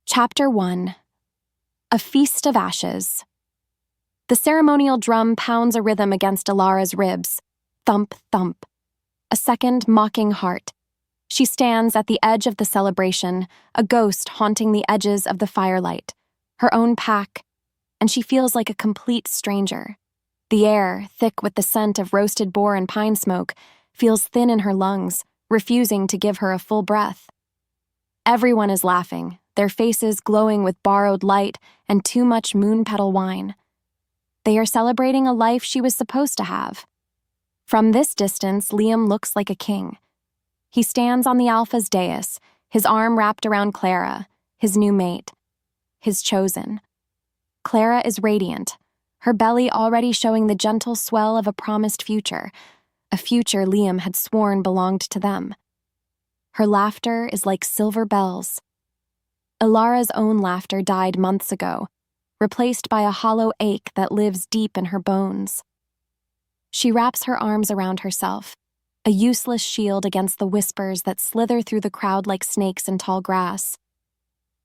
Chapter 1. A Feast of Ashes. The ceremonial drum pounds a rhythm against Elara's ribs. Thump, thump. A second mocking heart. She stands at the edge of the celebration, a ghost haunting the edges of the firelight, her own pack, and she feels like a complete stranger. The air, thick with the scent of roasted boar and pine smoke, feels thin in her lungs, refusing to give her a full breath. Everyone is laughing, their faces glowing with borrowed light and too much moon petal wine. They are celebrating a life she was supposed to have. From this distance, Liam looks like a king. He stands on the Alpha's dais, his arm wrapped around Clara, his new mate, his chosen. Clara is radiant, her belly already showing the gentle swell of a promised future, a future Liam had sworn belonged to them. Her laughter is like silver bells. Elara's own laughter died months ago, replaced by a hollow ache that lives deep in her bones. She wraps her arms around herself, a useless shield against the whispers that slither through the crowd like snakes in tall grass.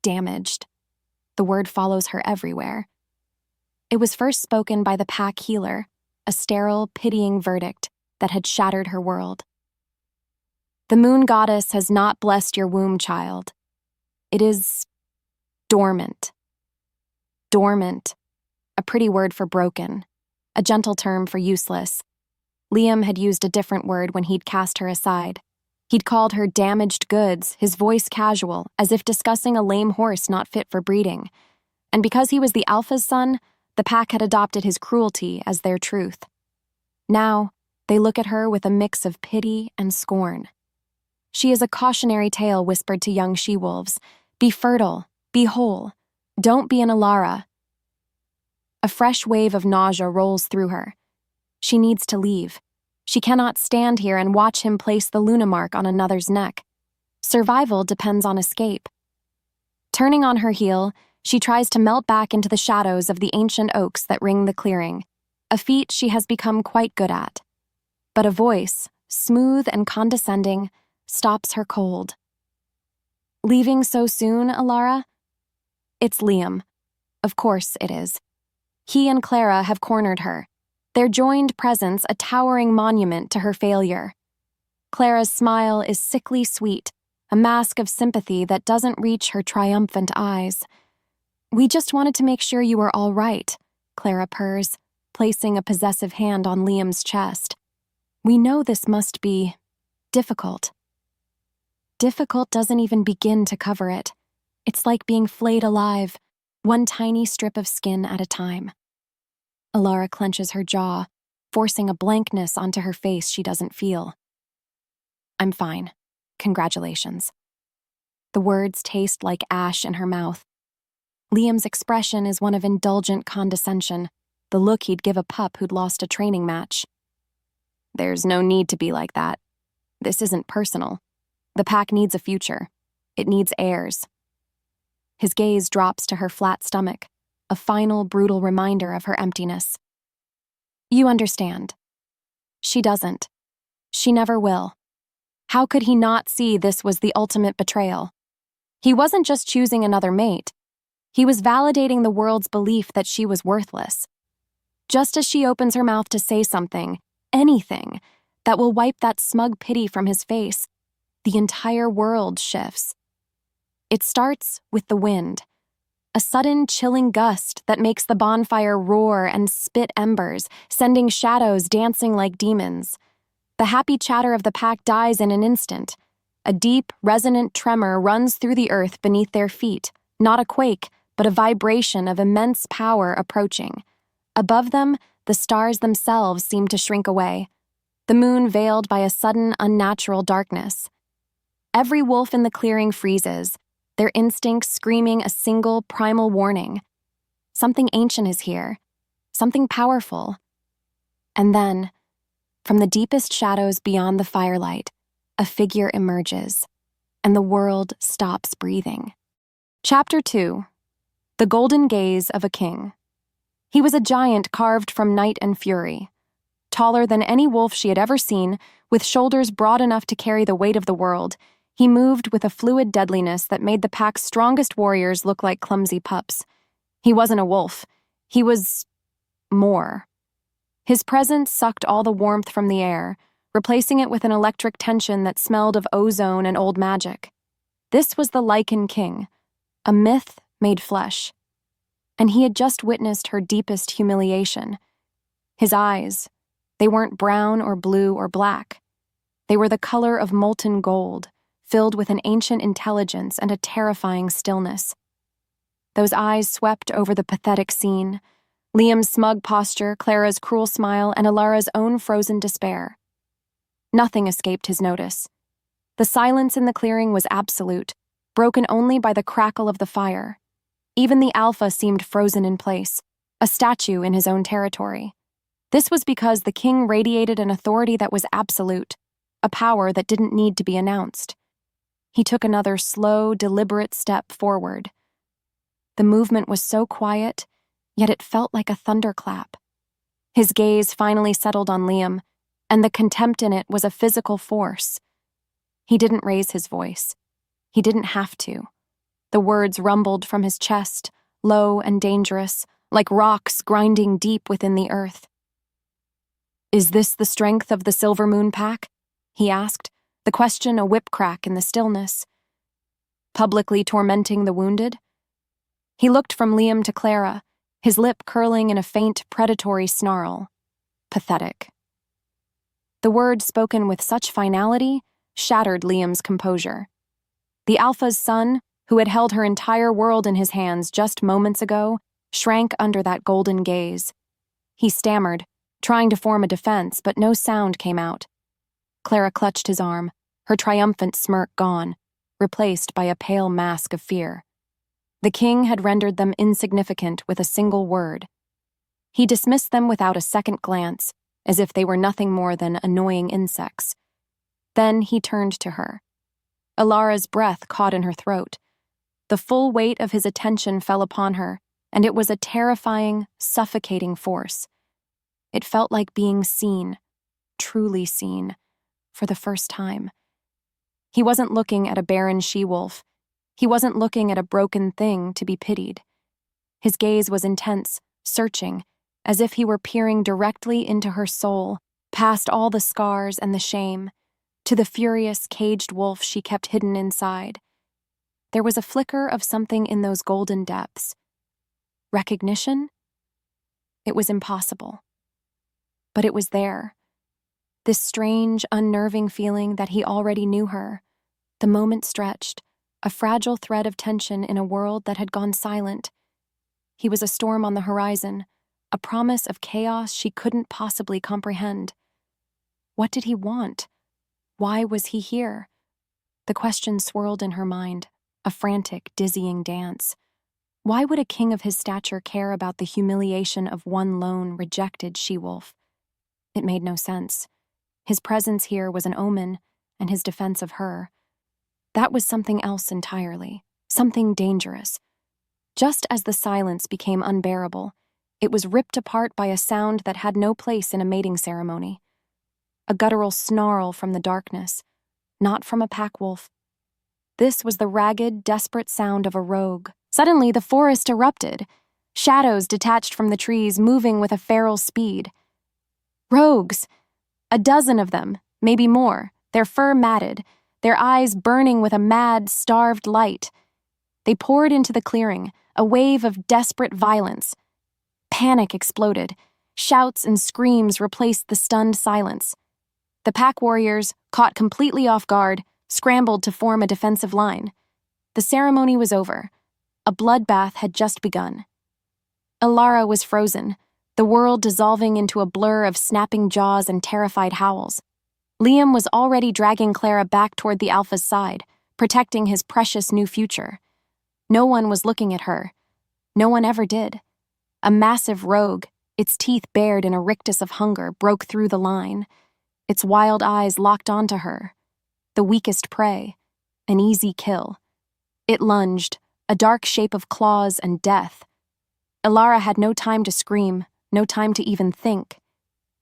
Damaged. The word follows her everywhere. It was first spoken by the pack healer, a sterile, pitying verdict that had shattered her world. The moon goddess has not blessed your womb, child. It is dormant. Dormant, a pretty word for broken, a gentle term for useless. Liam had used a different word when he'd cast her aside. He'd called her damaged goods, his voice casual, as if discussing a lame horse not fit for breeding. And because he was the Alpha's son, the pack had adopted his cruelty as their truth. Now, they look at her with a mix of pity and scorn. She is a cautionary tale whispered to young she-wolves. Be fertile, be whole, don't be an Elara. A fresh wave of nausea rolls through her. She needs to leave. She cannot stand here and watch him place the Luna mark on another's neck. Survival depends on escape. Turning on her heel, she tries to melt back into the shadows of the ancient oaks that ring the clearing, a feat she has become quite good at. But a voice, smooth and condescending, stops her cold. Leaving so soon, Elara? It's Liam. Of course it is. He and Clara have cornered her, their joined presence a towering monument to her failure. Clara's smile is sickly sweet, a mask of sympathy that doesn't reach her triumphant eyes. We just wanted to make sure you were all right, Clara purrs, placing a possessive hand on Liam's chest. We know this must be difficult. Difficult doesn't even begin to cover it. It's like being flayed alive, one tiny strip of skin at a time. Elara clenches her jaw, forcing a blankness onto her face she doesn't feel. I'm fine. Congratulations. The words taste like ash in her mouth. Liam's expression is one of indulgent condescension, the look he'd give a pup who'd lost a training match. There's no need to be like that. This isn't personal. The pack needs a future. It needs heirs. His gaze drops to her flat stomach, a final, brutal reminder of her emptiness. You understand. She doesn't. She never will. How could he not see this was the ultimate betrayal? He wasn't just choosing another mate. He was validating the world's belief that she was worthless. Just as she opens her mouth to say something, anything, that will wipe that smug pity from his face, the entire world shifts. It starts with the wind, a sudden chilling gust that makes the bonfire roar and spit embers, sending shadows dancing like demons. The happy chatter of the pack dies in an instant. A deep, resonant tremor runs through the earth beneath their feet, not a quake, but a vibration of immense power approaching. Above them, the stars themselves seem to shrink away, the moon veiled by a sudden, unnatural darkness. Every wolf in the clearing freezes, their instincts screaming a single primal warning. Something ancient is here, something powerful. And then, from the deepest shadows beyond the firelight, a figure emerges, and the world stops breathing. Chapter 2. The Golden Gaze of a King. He was a giant carved from night and fury. Taller than any wolf she had ever seen, with shoulders broad enough to carry the weight of the world, He moved with a fluid deadliness that made the pack's strongest warriors look like clumsy pups. He wasn't a wolf. He was more. His presence sucked all the warmth from the air, replacing it with an electric tension that smelled of ozone and old magic. This was the Lycan King, a myth made flesh. And he had just witnessed her deepest humiliation. His eyes, they weren't brown or blue or black. They were the color of molten gold, filled with an ancient intelligence and a terrifying stillness. Those eyes swept over the pathetic scene, Liam's smug posture, Clara's cruel smile, and Elara's own frozen despair. Nothing escaped his notice. The silence in the clearing was absolute, broken only by the crackle of the fire. Even the Alpha seemed frozen in place, a statue in his own territory. This was because the king radiated an authority that was absolute, a power that didn't need to be announced. He took another slow, deliberate step forward. The movement was so quiet, yet it felt like a thunderclap. His gaze finally settled on Liam, and the contempt in it was a physical force. He didn't raise his voice. He didn't have to. The words rumbled from his chest, low and dangerous, like rocks grinding deep within the earth. "Is this the strength of the Silver Moon Pack?" he asked, the question a whip crack in the stillness. "Publicly tormenting the wounded?" He looked from Liam to Clara, his lip curling in a faint, predatory snarl. Pathetic. The words spoken with such finality shattered Liam's composure. The Alpha's son, who had held her entire world in his hands just moments ago, shrank under that golden gaze. He stammered, trying to form a defense, but no sound came out. Clara clutched his arm, her triumphant smirk gone, replaced by a pale mask of fear. The king had rendered them insignificant with a single word. He dismissed them without a second glance, as if they were nothing more than annoying insects. Then he turned to her. Elara's breath caught in her throat. The full weight of his attention fell upon her, and it was a terrifying, suffocating force. It felt like being seen, truly seen, for the first time. He wasn't looking at a barren she-wolf. He wasn't looking at a broken thing to be pitied. His gaze was intense, searching, as if he were peering directly into her soul, past all the scars and the shame, to the furious, caged wolf she kept hidden inside. There was a flicker of something in those golden depths. Recognition? It was impossible. But it was there. This strange, unnerving feeling that he already knew her. The moment stretched, a fragile thread of tension in a world that had gone silent. He was a storm on the horizon, a promise of chaos she couldn't possibly comprehend. What did he want? Why was he here? The question swirled in her mind, a frantic, dizzying dance. Why would a king of his stature care about the humiliation of one lone, rejected she-wolf? It made no sense. His presence here was an omen, and his defense of her. That was something else entirely, something dangerous. Just as the silence became unbearable, it was ripped apart by a sound that had no place in a mating ceremony. A guttural snarl from the darkness, not from a pack wolf. This was the ragged, desperate sound of a rogue. Suddenly, the forest erupted, shadows detached from the trees moving with a feral speed. Rogues! A dozen of them, maybe more, their fur matted, their eyes burning with a mad, starved light. They poured into the clearing, a wave of desperate violence. Panic exploded. Shouts and screams replaced the stunned silence. The pack warriors, caught completely off guard, scrambled to form a defensive line. The ceremony was over. A bloodbath had just begun. Elara was frozen, the world dissolving into a blur of snapping jaws and terrified howls. Liam was already dragging Clara back toward the Alpha's side, protecting his precious new future. No one was looking at her. No one ever did. A massive rogue, its teeth bared in a rictus of hunger, broke through the line. Its wild eyes locked onto her. The weakest prey. An easy kill. It lunged, a dark shape of claws and death. Elara had no time to scream, no time to even think.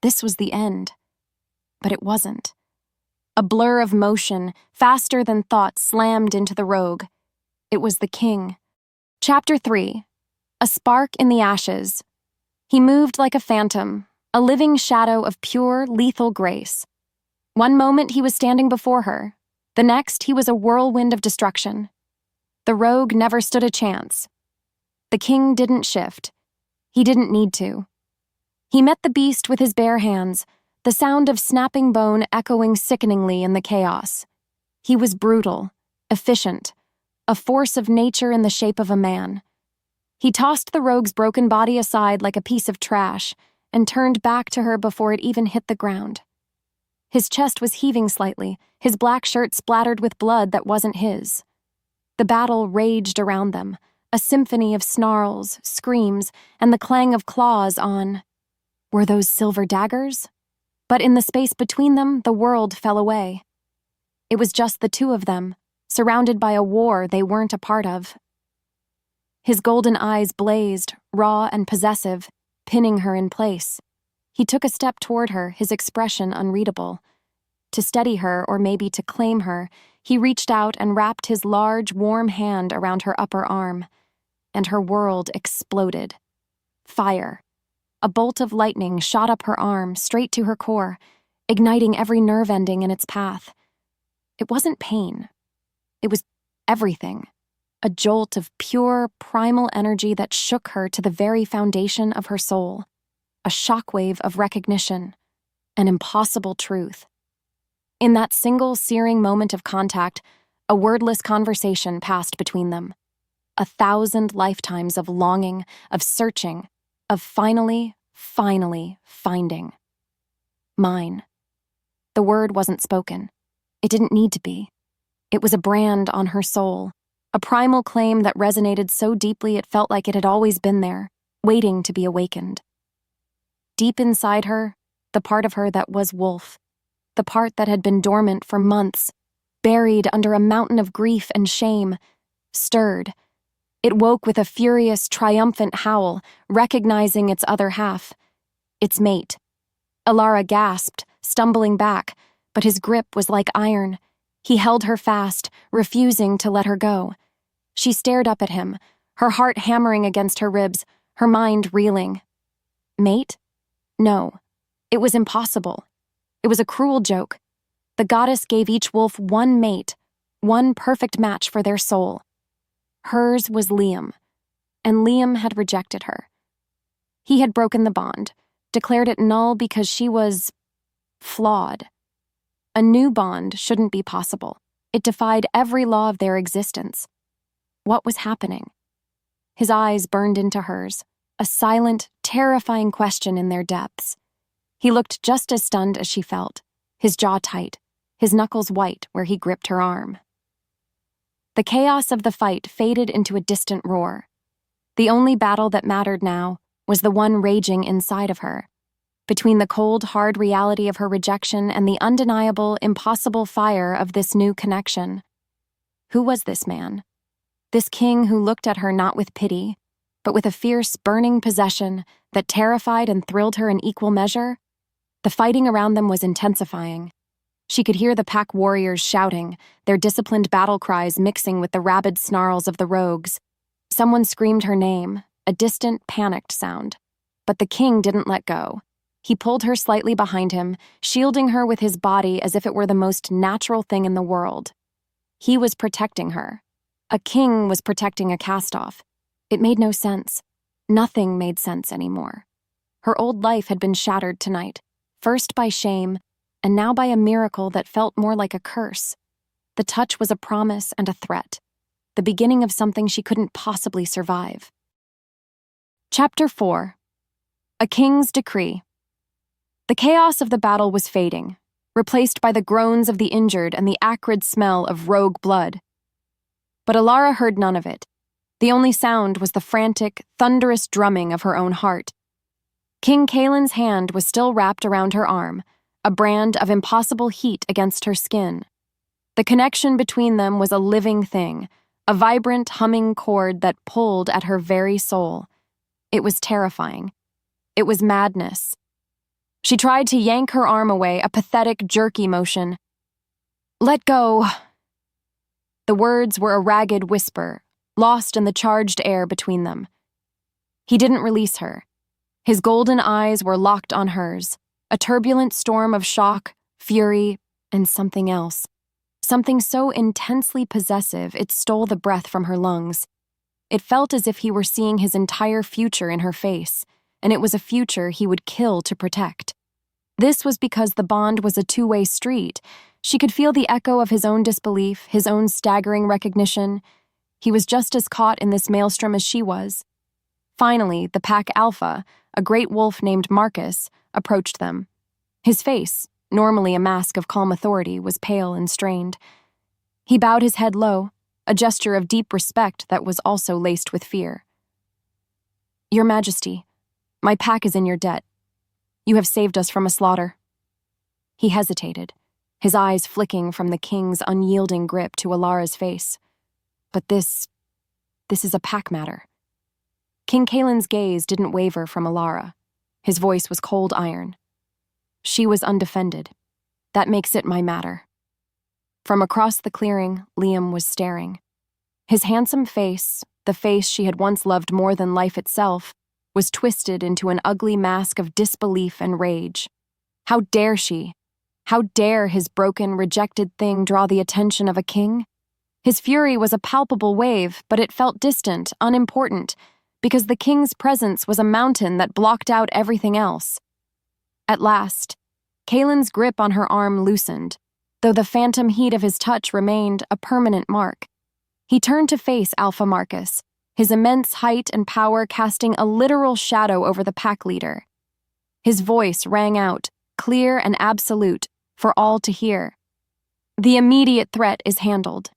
This was the end. But it wasn't. A blur of motion, faster than thought, slammed into the rogue. It was the king. Chapter 3. A spark in the ashes. He moved like a phantom, a living shadow of pure, lethal grace. One moment he was standing before her. The next he was a whirlwind of destruction. The rogue never stood a chance. The king didn't shift. He didn't need to. He met the beast with his bare hands, the sound of snapping bone echoing sickeningly in the chaos. He was brutal, efficient, a force of nature in the shape of a man. He tossed the rogue's broken body aside like a piece of trash and turned back to her before it even hit the ground. His chest was heaving slightly, his black shirt splattered with blood that wasn't his. The battle raged around them, a symphony of snarls, screams, and the clang of claws on— Were those silver daggers? But in the space between them, the world fell away. It was just the two of them, surrounded by a war they weren't a part of. His golden eyes blazed, raw and possessive, pinning her in place. He took a step toward her, his expression unreadable. To steady her, or maybe to claim her, he reached out and wrapped his large, warm hand around her upper arm, and her world exploded. Fire. A bolt of lightning shot up her arm, straight to her core, igniting every nerve ending in its path. It wasn't pain. It was everything. A jolt of pure, primal energy that shook her to the very foundation of her soul. A shockwave of recognition. An impossible truth. In that single searing moment of contact, a wordless conversation passed between them. 1,000 lifetimes of longing, of searching, of finally finding. Mine. The word wasn't spoken. It didn't need to be. It was a brand on her soul, a primal claim that resonated so deeply it felt like it had always been there, waiting to be awakened. Deep inside her, the part of her that was wolf, the part that had been dormant for months, buried under a mountain of grief and shame, stirred. It woke with a furious, triumphant howl, recognizing its other half, its mate. Elara gasped, stumbling back, but his grip was like iron. He held her fast, refusing to let her go. She stared up at him, her heart hammering against her ribs, her mind reeling. Mate? No. It was impossible. It was a cruel joke. The goddess gave each wolf one mate, one perfect match for their soul. Hers was Liam, and Liam had rejected her. He had broken the bond, declared it null because she was flawed. A new bond shouldn't be possible. It defied every law of their existence. What was happening? His eyes burned into hers, a silent, terrifying question in their depths. He looked just as stunned as she felt, his jaw tight, his knuckles white where he gripped her arm. The chaos of the fight faded into a distant roar. The only battle that mattered now was the one raging inside of her, between the cold, hard reality of her rejection and the undeniable, impossible fire of this new connection. Who was this man? This king who looked at her not with pity, but with a fierce, burning possession that terrified and thrilled her in equal measure? The fighting around them was intensifying. She could hear the pack warriors shouting, their disciplined battle cries mixing with the rabid snarls of the rogues. Someone screamed her name, a distant, panicked sound. But the king didn't let go. He pulled her slightly behind him, shielding her with his body as if it were the most natural thing in the world. He was protecting her. A king was protecting a cast-off. It made no sense. Nothing made sense anymore. Her old life had been shattered tonight, first by shame, and now by a miracle that felt more like a curse. The touch was a promise and a threat, the beginning of something she couldn't possibly survive. Chapter 4. A King's Decree. The chaos of the battle was fading, replaced by the groans of the injured and the acrid smell of rogue blood. But Elara heard none of it. The only sound was the frantic, thunderous drumming of her own heart. King Kaelin's hand was still wrapped around her arm, a brand of impossible heat against her skin. The connection between them was a living thing, a vibrant, humming chord that pulled at her very soul. It was terrifying. It was madness. She tried to yank her arm away, a pathetic, jerky motion. Let go. The words were a ragged whisper, lost in the charged air between them. He didn't release her. His golden eyes were locked on hers, a turbulent storm of shock, fury, and something else. Something so intensely possessive it stole the breath from her lungs. It felt as if he were seeing his entire future in her face, and it was a future he would kill to protect. This was because the bond was a two-way street. She could feel the echo of his own disbelief, his own staggering recognition. He was just as caught in this maelstrom as she was. Finally, the pack alpha, a great wolf named Marcus, approached them. His face, normally a mask of calm authority, was pale and strained. He bowed his head low, a gesture of deep respect that was also laced with fear. Your Majesty, my pack is in your debt. You have saved us from a slaughter. He hesitated, his eyes flicking from the king's unyielding grip to Elara's face. But this is a pack matter. King Kaelin's gaze didn't waver from Elara. His voice was cold iron. She was undefended. That makes it my matter. From across the clearing, Liam was staring. His handsome face, the face she had once loved more than life itself, was twisted into an ugly mask of disbelief and rage. How dare she? How dare his broken, rejected thing draw the attention of a king? His fury was a palpable wave, but it felt distant, unimportant, because the king's presence was a mountain that blocked out everything else. At last, Kaelin's grip on her arm loosened, though the phantom heat of his touch remained a permanent mark. He turned to face Alpha Marcus, his immense height and power casting a literal shadow over the pack leader. His voice rang out, clear and absolute, for all to hear. The immediate threat is handled.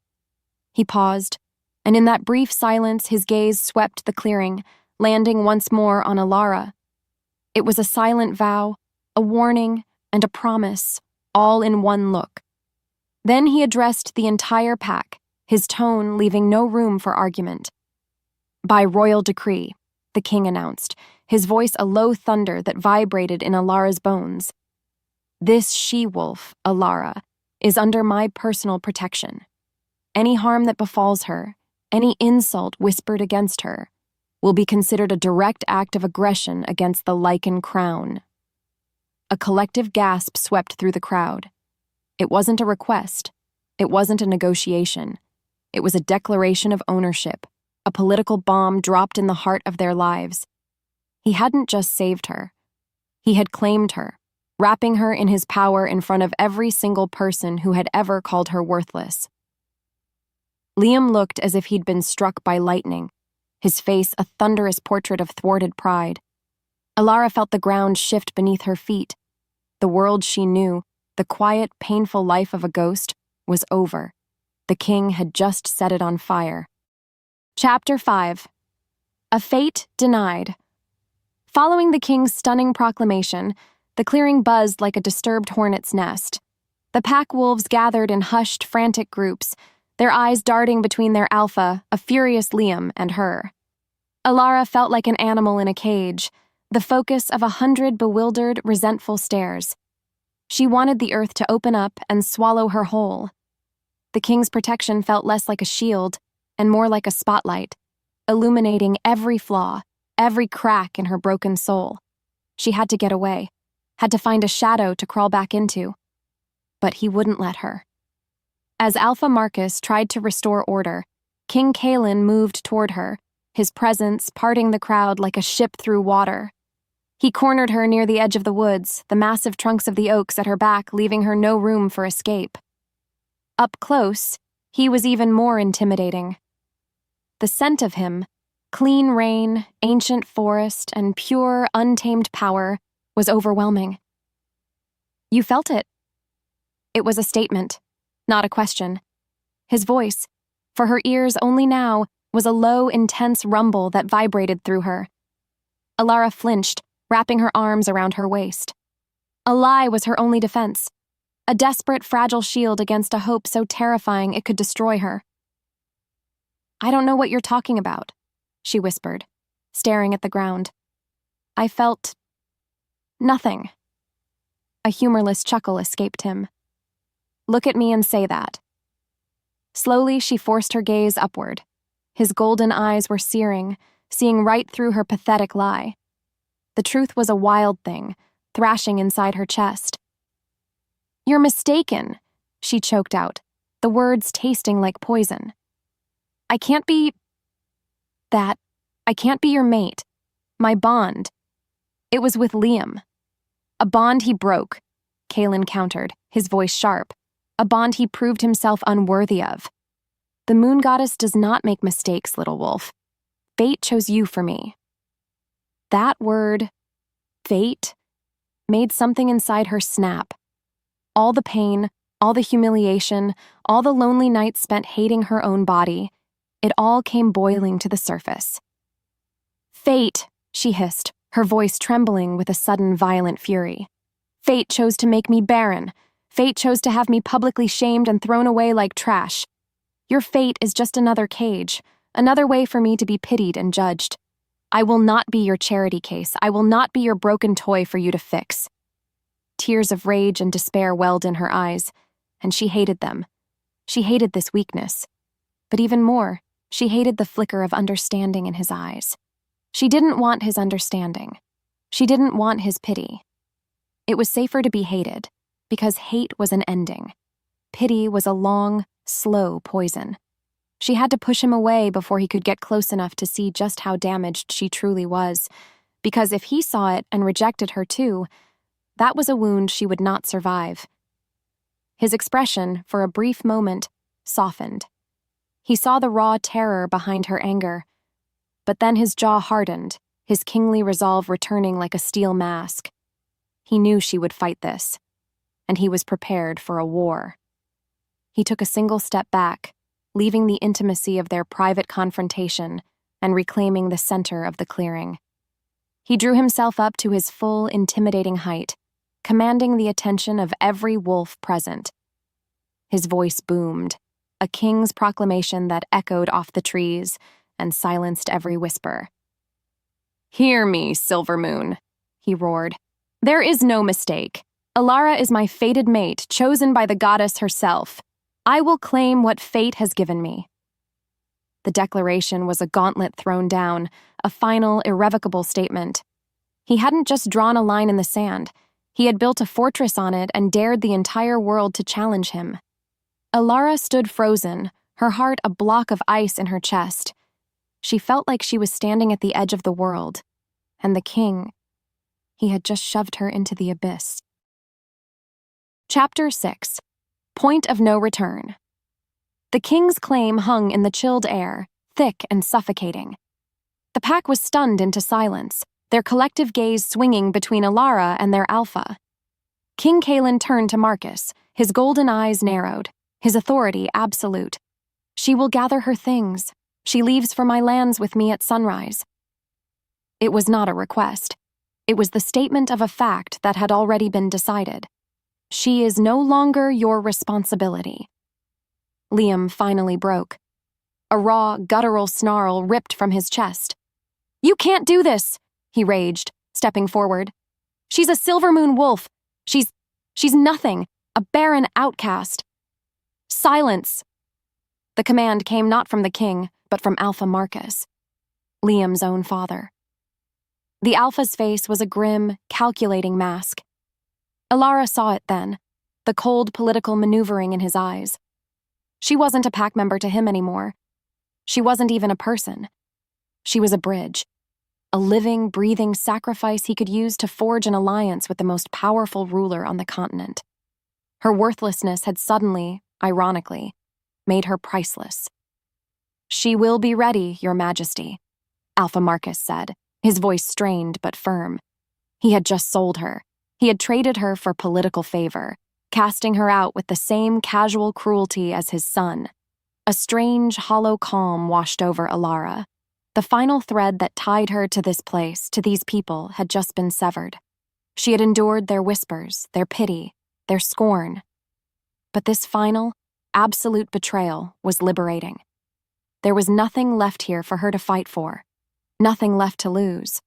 He paused, and in that brief silence his gaze swept the clearing, landing once more on Elara. It was a silent vow, a warning, and a promise, all in one look. Then he addressed the entire pack, his tone leaving no room for argument. By royal decree, the king announced, his voice a low thunder that vibrated in Elara's bones. This she-wolf, Elara, is under my personal protection. Any harm that befalls her, any insult whispered against her, will be considered a direct act of aggression against the Lycan crown. A collective gasp swept through the crowd. It wasn't a request. It wasn't a negotiation. It was a declaration of ownership, a political bomb dropped in the heart of their lives. He hadn't just saved her. He had claimed her, wrapping her in his power in front of every single person who had ever called her worthless. Liam looked as if he'd been struck by lightning, his face a thunderous portrait of thwarted pride. Elara felt the ground shift beneath her feet. The world she knew, the quiet, painful life of a ghost, was over. The king had just set it on fire. Chapter 5. A Fate Denied. Following the king's stunning proclamation, the clearing buzzed like a disturbed hornet's nest. The pack wolves gathered in hushed, frantic groups, their eyes darting between their alpha, a furious Liam, and her. Elara felt like an animal in a cage, the focus of 100 bewildered, resentful stares. She wanted the earth to open up and swallow her whole. The king's protection felt less like a shield and more like a spotlight, illuminating every flaw, every crack in her broken soul. She had to get away, had to find a shadow to crawl back into. But he wouldn't let her. As Alpha Marcus tried to restore order, King Kaelin moved toward her, his presence parting the crowd like a ship through water. He cornered her near the edge of the woods, the massive trunks of the oaks at her back leaving her no room for escape. Up close, he was even more intimidating. The scent of him, clean rain, ancient forest, and pure, untamed power, was overwhelming. You felt it. It was a statement, not a question. His voice, for her ears only now, was a low, intense rumble that vibrated through her. Elara flinched, wrapping her arms around her waist. A lie was her only defense, a desperate, fragile shield against a hope so terrifying it could destroy her. I don't know what you're talking about, she whispered, staring at the ground. I felt nothing. A humorless chuckle escaped him. Look at me and say that." Slowly, she forced her gaze upward. His golden eyes were searing, seeing right through her pathetic lie. The truth was a wild thing, thrashing inside her chest. "You're mistaken," she choked out, the words tasting like poison. I can't be your mate. My bond. It was with Liam. A bond he broke," Kaelin countered, his voice sharp. "A bond he proved himself unworthy of. The moon goddess does not make mistakes, little wolf. Fate chose you for me." That word, fate, made something inside her snap. All the pain, all the humiliation, all the lonely nights spent hating her own body, it all came boiling to the surface. "Fate," she hissed, her voice trembling with a sudden violent fury. "Fate chose to make me barren. Fate chose to have me publicly shamed and thrown away like trash. Your fate is just another cage, another way for me to be pitied and judged. I will not be your charity case. I will not be your broken toy for you to fix." Tears of rage and despair welled in her eyes, and she hated them. She hated this weakness. But even more, she hated the flicker of understanding in his eyes. She didn't want his understanding. She didn't want his pity. It was safer to be hated, because hate was an ending. Pity was a long, slow poison. She had to push him away before he could get close enough to see just how damaged she truly was, because if he saw it and rejected her too, that was a wound she would not survive. His expression, for a brief moment, softened. He saw the raw terror behind her anger, but then his jaw hardened, his kingly resolve returning like a steel mask. He knew she would fight this, and he was prepared for a war. He took a single step back, leaving the intimacy of their private confrontation and reclaiming the center of the clearing. He drew himself up to his full, intimidating height, commanding the attention of every wolf present. His voice boomed, a king's proclamation that echoed off the trees and silenced every whisper. "Hear me, Silver Moon," he roared. "There is no mistake. Elara is my fated mate, chosen by the goddess herself. I will claim what fate has given me." The declaration was a gauntlet thrown down, a final, irrevocable statement. He hadn't just drawn a line in the sand. He had built a fortress on it and dared the entire world to challenge him. Elara stood frozen, her heart a block of ice in her chest. She felt like she was standing at the edge of the world, and the king, he had just shoved her into the abyss. Chapter 6. Point of No Return. The king's claim hung in the chilled air, thick and suffocating. The pack was stunned into silence, their collective gaze swinging between Elara and their alpha. King Kaelin turned to Marcus, his golden eyes narrowed, his authority absolute. "She will gather her things. She leaves for my lands with me at sunrise." It was not a request. It was the statement of a fact that had already been decided. She is no longer your responsibility. Liam finally broke. A raw, guttural snarl ripped from his chest. "You can't do this," he raged, stepping forward. "She's a Silver Moon wolf. She's nothing, a barren outcast." "Silence!" The command came not from the king, but from Alpha Marcus, Liam's own father. The Alpha's face was a grim, calculating mask. Elara saw it then, the cold political maneuvering in his eyes. She wasn't a pack member to him anymore. She wasn't even a person. She was a bridge, a living, breathing sacrifice he could use to forge an alliance with the most powerful ruler on the continent. Her worthlessness had suddenly, ironically, made her priceless. "She will be ready, Your Majesty," Alpha Marcus said, his voice strained but firm. He had just sold her. He had traded her for political favor, casting her out with the same casual cruelty as his son. A strange, hollow calm washed over Elara. The final thread that tied her to this place, to these people, had just been severed. She had endured their whispers, their pity, their scorn. But this final, absolute betrayal was liberating. There was nothing left here for her to fight for, nothing left to lose.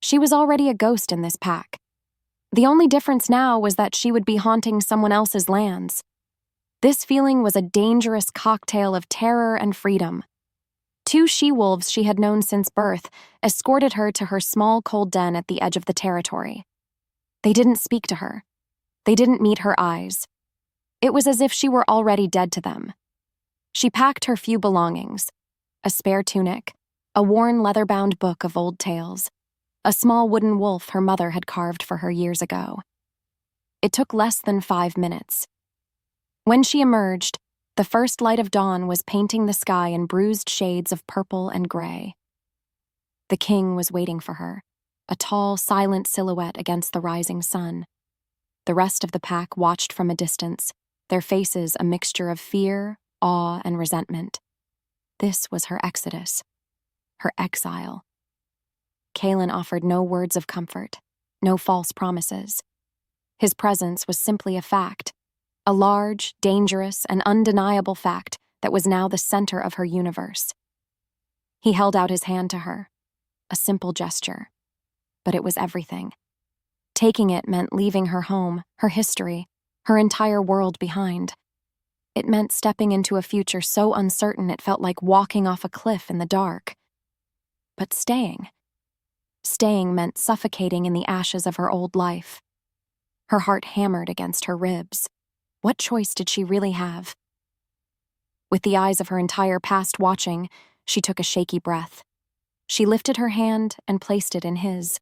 She was already a ghost in this pack. The only difference now was that she would be haunting someone else's lands, This feeling was a dangerous cocktail of terror and freedom. Two she-wolves she had known since birth escorted her to her small cold den at the edge of the territory. They didn't speak to her. They didn't meet her eyes. It was as if she were already dead to them. She packed her few belongings: a spare tunic, a worn leather-bound book of old tales, a small wooden wolf her mother had carved for her years ago. It took less than 5 minutes. When she emerged, the first light of dawn was painting the sky in bruised shades of purple and gray. The king was waiting for her, a tall, silent silhouette against the rising sun. The rest of the pack watched from a distance, their faces a mixture of fear, awe, and resentment. This was her exodus, her exile. Kalen offered no words of comfort, no false promises. His presence was simply a fact, a large, dangerous, and undeniable fact that was now the center of her universe. He held out his hand to her, a simple gesture, but it was everything. Taking it meant leaving her home, her history, her entire world behind. It meant stepping into a future so uncertain it felt like walking off a cliff in the dark. But staying meant suffocating in the ashes of her old life. Her heart hammered against her ribs. What choice did she really have? With the eyes of her entire past watching, she took a shaky breath. She lifted her hand and placed it in his.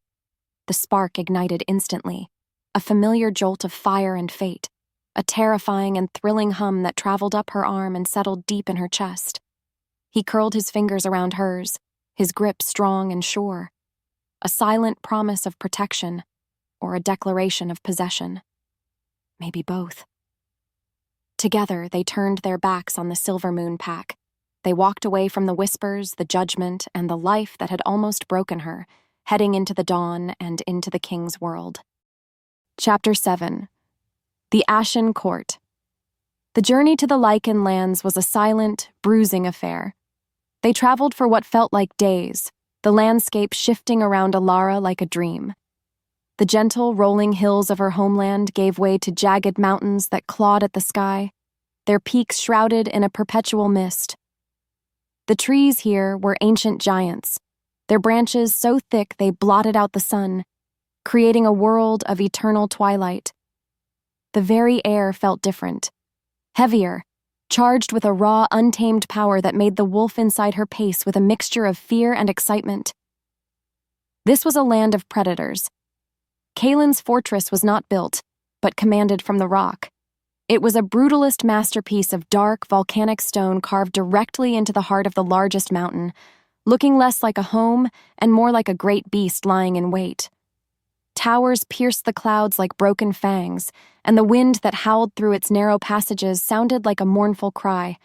The spark ignited instantly, a familiar jolt of fire and fate, a terrifying and thrilling hum that traveled up her arm and settled deep in her chest. He curled his fingers around hers, his grip strong and sure. A silent promise of protection, or a declaration of possession. Maybe both. Together, they turned their backs on the Silver Moon pack. They walked away from the whispers, the judgment, and the life that had almost broken her, heading into the dawn and into the king's world. Chapter 7. The Ashen Court. The journey to the Lycan lands was a silent, bruising affair. They traveled for what felt like days, the landscape shifting around Elara like a dream. The gentle, rolling hills of her homeland gave way to jagged mountains that clawed at the sky, their peaks shrouded in a perpetual mist. The trees here were ancient giants, their branches so thick they blotted out the sun, creating a world of eternal twilight. The very air felt different, heavier, charged with a raw, untamed power that made the wolf inside her pace with a mixture of fear and excitement. This was a land of predators. Kalen's fortress was not built, but commanded from the rock. It was a brutalist masterpiece of dark, volcanic stone carved directly into the heart of the largest mountain, looking less like a home and more like a great beast lying in wait. Towers pierced the clouds like broken fangs, and the wind that howled through its narrow passages sounded like a mournful cry.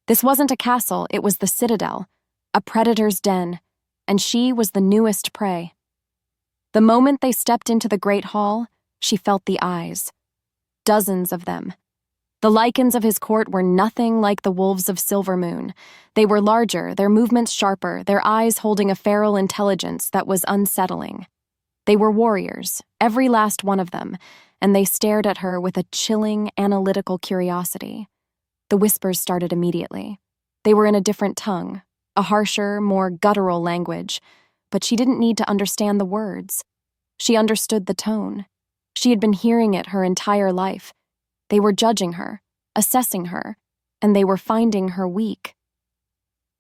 This wasn't a castle, it was the citadel, a predator's den, and she was the newest prey. The moment they stepped into the great hall, she felt the eyes. Dozens of them. The Lycans of his court were nothing like the wolves of Silver Moon. They were larger, their movements sharper, their eyes holding a feral intelligence that was unsettling. They were warriors, every last one of them, and they stared at her with a chilling, analytical curiosity. The whispers started immediately. They were in a different tongue, a harsher, more guttural language, but she didn't need to understand the words. She understood the tone. She had been hearing it her entire life. They were judging her, assessing her, and they were finding her weak.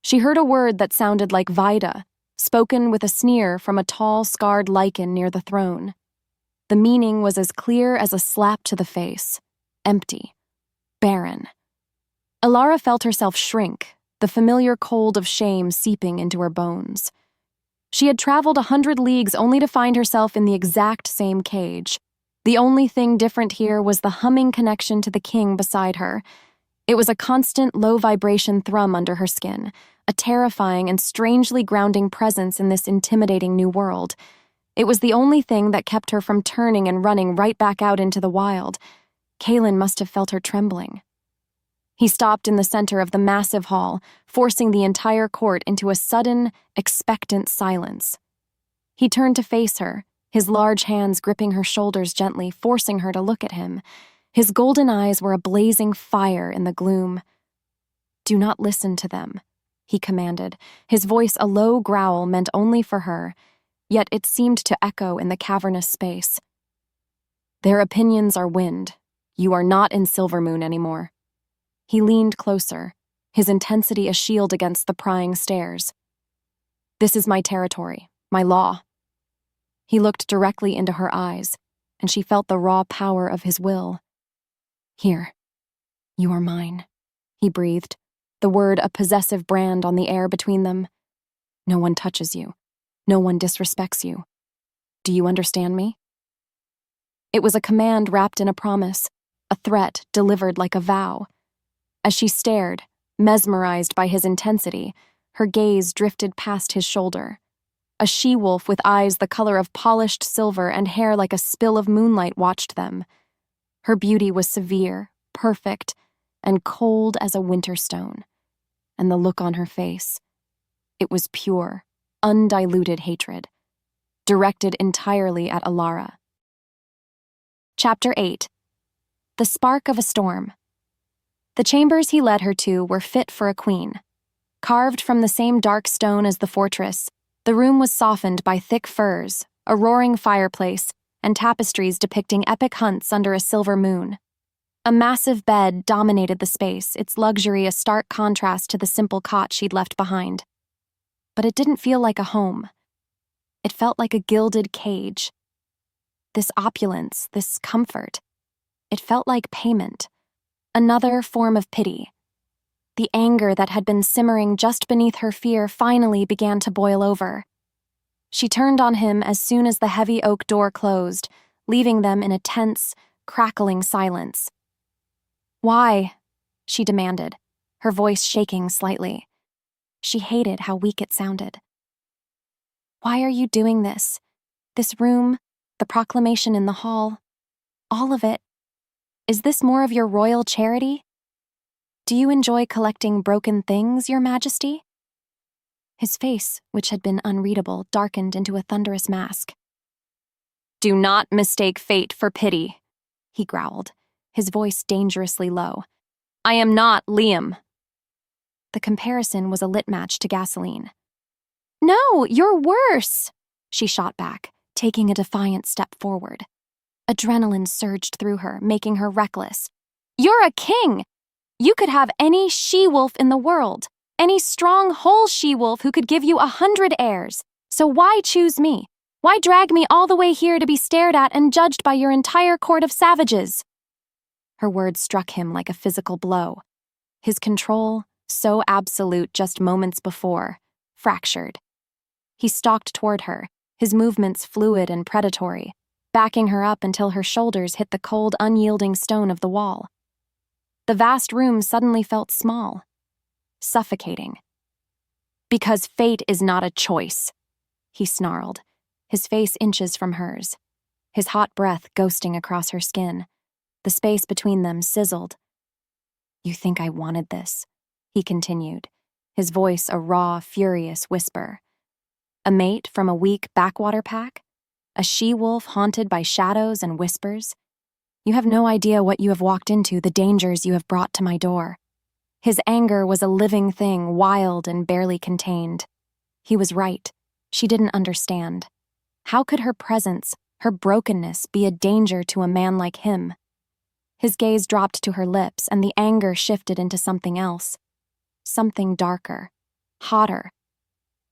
She heard a word that sounded like Vida, spoken with a sneer from a tall, scarred Lycan near the throne. The meaning was as clear as a slap to the face. Empty. Barren. Elara felt herself shrink, the familiar cold of shame seeping into her bones. She had traveled 100 leagues only to find herself in the exact same cage. The only thing different here was the humming connection to the king beside her. It was a constant, low-vibration thrum under her skin, a terrifying and strangely grounding presence in this intimidating new world. It was the only thing that kept her from turning and running right back out into the wild. Kalen must have felt her trembling. He stopped in the center of the massive hall, forcing the entire court into a sudden, expectant silence. He turned to face her, his large hands gripping her shoulders gently, forcing her to look at him. His golden eyes were a blazing fire in the gloom. "Do not listen to them," he commanded, his voice a low growl meant only for her, yet it seemed to echo in the cavernous space. "Their opinions are wind. You are not in Silvermoon anymore." He leaned closer, his intensity a shield against the prying stares. "This is my territory, my law." He looked directly into her eyes, and she felt the raw power of his will. "Here, you are mine," he breathed, the word a possessive brand on the air between them. "No one touches you. No one disrespects you. Do you understand me?" It was a command wrapped in a promise, a threat delivered like a vow. As she stared, mesmerized by his intensity, her gaze drifted past his shoulder. A she-wolf with eyes the color of polished silver and hair like a spill of moonlight watched them. Her beauty was severe, perfect, and cold as a winter stone. And the look on her face, it was pure, undiluted hatred, directed entirely at Elara. Chapter 8. The Spark of a Storm. The chambers he led her to were fit for a queen. Carved from the same dark stone as the fortress, the room was softened by thick firs, a roaring fireplace, and tapestries depicting epic hunts under a silver moon. A massive bed dominated the space, its luxury a stark contrast to the simple cot she'd left behind. But it didn't feel like a home. It felt like a gilded cage. This opulence, this comfort, it felt like payment, another form of pity. The anger that had been simmering just beneath her fear finally began to boil over. She turned on him as soon as the heavy oak door closed, leaving them in a tense, crackling silence. "Why?" she demanded, her voice shaking slightly. She hated how weak it sounded. "Why are you doing this? This room, the proclamation in the hall, all of it. Is this more of your royal charity? Do you enjoy collecting broken things, Your Majesty?" His face, which had been unreadable, darkened into a thunderous mask. "Do not mistake fate for pity," he growled, his voice dangerously low. "I am not Liam." The comparison was a lit match to gasoline. "No, you're worse," she shot back, taking a defiant step forward. Adrenaline surged through her, making her reckless. "You're a king! You could have any she-wolf in the world, any strong whole she-wolf who could give you 100 heirs. So why choose me? Why drag me all the way here to be stared at and judged by your entire court of savages?" Her words struck him like a physical blow. His control, so absolute just moments before, fractured. He stalked toward her, his movements fluid and predatory, backing her up until her shoulders hit the cold, unyielding stone of the wall. The vast room suddenly felt small, suffocating. "Because fate is not a choice," he snarled, his face inches from hers, his hot breath ghosting across her skin. The space between them sizzled. "You think I wanted this?" he continued, his voice a raw, furious whisper. "A mate from a weak backwater pack? A she-wolf haunted by shadows and whispers? You have no idea what you have walked into, the dangers you have brought to my door." His anger was a living thing, wild and barely contained. He was right. She didn't understand. How could her presence, her brokenness, be a danger to a man like him? His gaze dropped to her lips, and the anger shifted into something else. Something darker, hotter.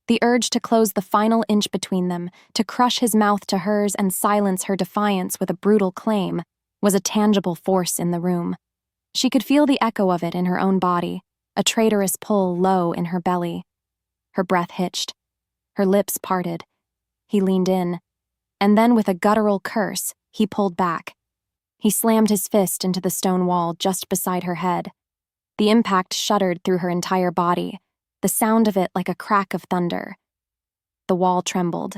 The urge to close the final inch between them, to crush his mouth to hers and silence her defiance with a brutal claim, was a tangible force in the room. She could feel the echo of it in her own body, a traitorous pull low in her belly. Her breath hitched. Her lips parted. He leaned in, and then with a guttural curse, he pulled back. He slammed his fist into the stone wall just beside her head. The impact shuddered through her entire body, the sound of it like a crack of thunder. The wall trembled.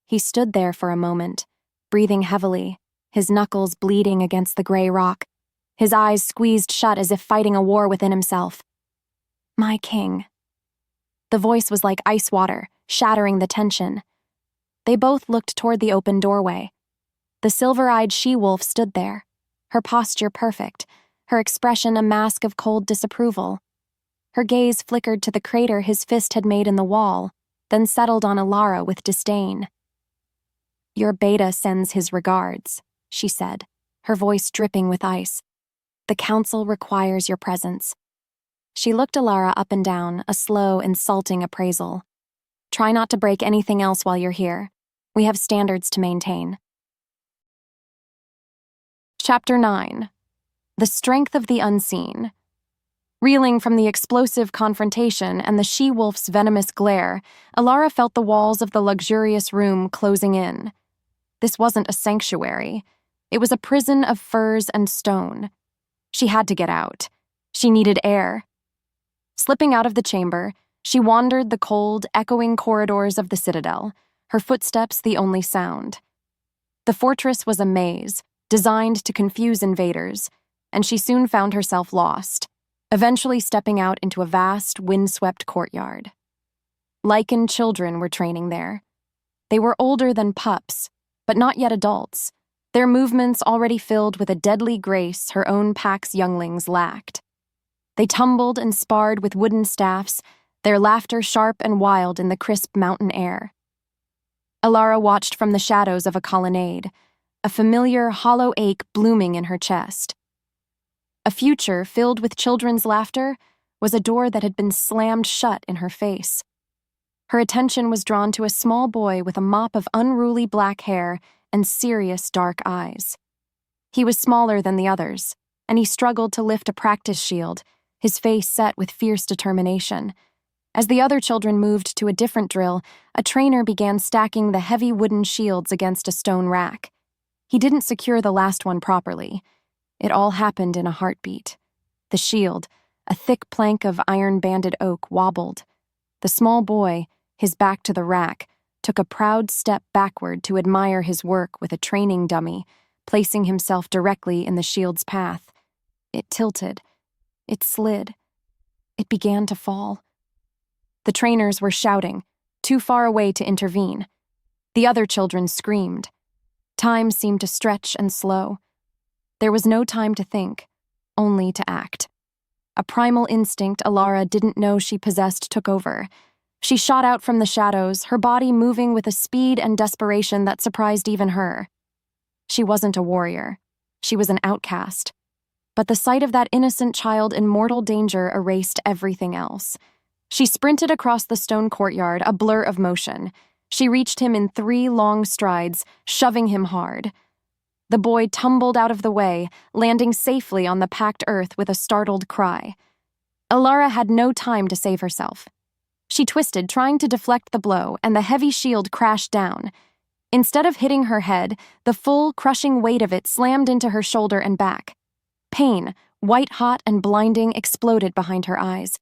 He stood there for a moment, breathing heavily, his knuckles bleeding against the gray rock, his eyes squeezed shut as if fighting a war within himself. "My king." The voice was like ice water, shattering the tension. They both looked toward the open doorway. The silver-eyed she-wolf stood there, her posture perfect, her expression a mask of cold disapproval. Her gaze flickered to the crater his fist had made in the wall, then settled on Elara with disdain. "Your beta sends his regards," she said, her voice dripping with ice. "The council requires your presence." She looked Elara up and down, a slow, insulting appraisal. "Try not to break anything else while you're here. We have standards to maintain." Chapter 9. The Strength of the Unseen. Reeling from the explosive confrontation and the she-wolf's venomous glare, Elara felt the walls of the luxurious room closing in. This wasn't a sanctuary. It was a prison of furs and stone. She had to get out. She needed air. Slipping out of the chamber, she wandered the cold, echoing corridors of the citadel, her footsteps the only sound. The fortress was a maze, designed to confuse invaders, and she soon found herself lost, eventually stepping out into a vast, windswept courtyard. Lycan children were training there. They were older than pups, but not yet adults, their movements already filled with a deadly grace her own pack's younglings lacked. They tumbled and sparred with wooden staffs, their laughter sharp and wild in the crisp mountain air. Elara watched from the shadows of a colonnade, a familiar hollow ache blooming in her chest. A future filled with children's laughter was a door that had been slammed shut in her face. Her attention was drawn to a small boy with a mop of unruly black hair and serious dark eyes. He was smaller than the others, and he struggled to lift a practice shield, his face set with fierce determination. As the other children moved to a different drill, a trainer began stacking the heavy wooden shields against a stone rack. He didn't secure the last one properly. It all happened in a heartbeat. The shield, a thick plank of iron-banded oak, wobbled. The small boy, his back to the rack, took a proud step backward to admire his work with a training dummy, placing himself directly in the shield's path. It tilted. It slid. It began to fall. The trainers were shouting, too far away to intervene. The other children screamed. Time seemed to stretch and slow. There was no time to think, only to act. A primal instinct Elara didn't know she possessed took over. She shot out from the shadows, her body moving with a speed and desperation that surprised even her. She wasn't a warrior. She was an outcast. But the sight of that innocent child in mortal danger erased everything else. She sprinted across the stone courtyard, a blur of motion. She reached him in 3 long strides, shoving him hard. The boy tumbled out of the way, landing safely on the packed earth with a startled cry. Elara had no time to save herself. She twisted, trying to deflect the blow, and the heavy shield crashed down. Instead of hitting her head, the full, crushing weight of it slammed into her shoulder and back. Pain, white-hot and blinding, exploded behind her eyes.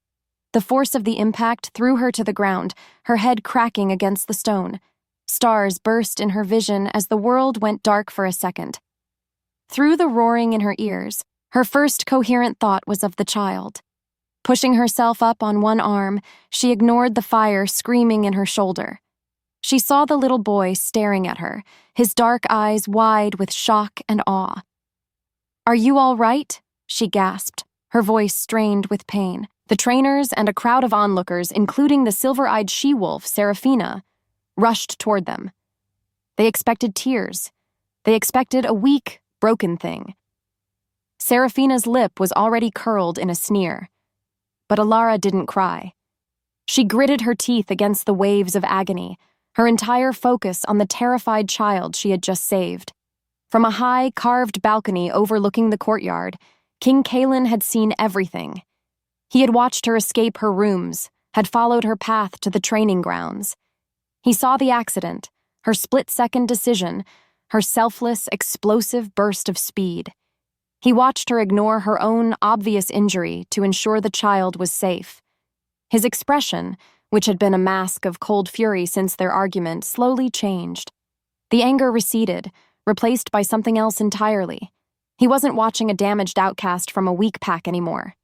The force of the impact threw her to the ground, her head cracking against the stone. Stars burst in her vision as the world went dark for a second. Through the roaring in her ears, her first coherent thought was of the child. Pushing herself up on one arm, she ignored the fire screaming in her shoulder. She saw the little boy staring at her, his dark eyes wide with shock and awe. "Are you all right?" she gasped, her voice strained with pain. The trainers and a crowd of onlookers, including the silver-eyed she-wolf, Seraphina, rushed toward them. They expected tears. They expected a weak, broken thing. Seraphina's lip was already curled in a sneer. But Elara didn't cry. She gritted her teeth against the waves of agony, her entire focus on the terrified child she had just saved. From a high, carved balcony overlooking the courtyard, King Kalen had seen everything. He had watched her escape her rooms, had followed her path to the training grounds. He saw the accident, her split-second decision, her selfless, explosive burst of speed. He watched her ignore her own obvious injury to ensure the child was safe. His expression, which had been a mask of cold fury since their argument, slowly changed. The anger receded, replaced by something else entirely. He wasn't watching a damaged outcast from a weak pack anymore.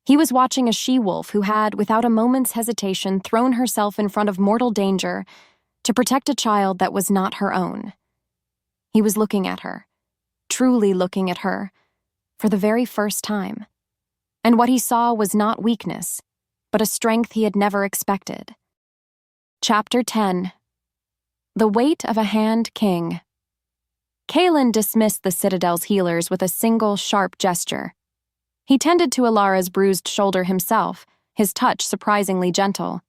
He was watching a she-wolf who had, without a moment's hesitation, thrown herself in front of mortal danger to protect a child that was not her own. He was looking at her, truly looking at her, for the very first time. And what he saw was not weakness, but a strength he had never expected. Chapter 10. The Weight of a Hand King. Kaelin dismissed the Citadel's healers with a single, sharp gesture. He tended to Elara's bruised shoulder himself, his touch surprisingly gentle.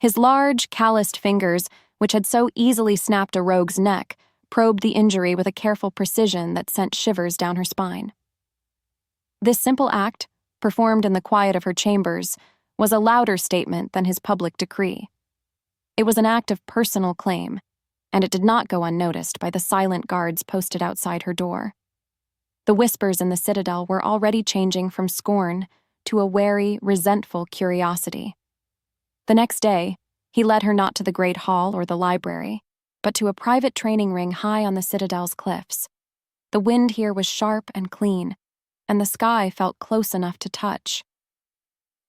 His large, calloused fingers, which had so easily snapped a rogue's neck, probed the injury with a careful precision that sent shivers down her spine. This simple act, performed in the quiet of her chambers, was a louder statement than his public decree. It was an act of personal claim, and it did not go unnoticed by the silent guards posted outside her door. The whispers in the Citadel were already changing from scorn to a wary, resentful curiosity. The next day, he led her not to the Great Hall or the library, but to a private training ring high on the Citadel's cliffs. The wind here was sharp and clean, and the sky felt close enough to touch.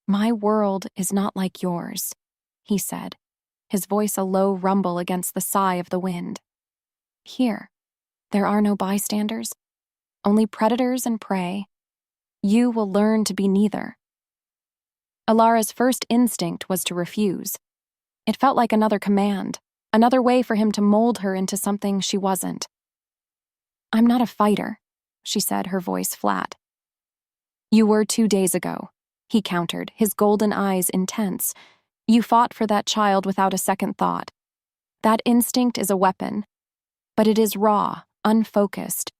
"My world is not like yours," he said, his voice a low rumble against the sigh of the wind. "Here, there are no bystanders, only predators and prey. You will learn to be neither." Elara's first instinct was to refuse. It felt like another command, another way for him to mold her into something she wasn't. "I'm not a fighter," she said, her voice flat. "You were 2 days ago," he countered, his golden eyes intense. "You fought for that child without a second thought. That instinct is a weapon, but it is raw, unfocused.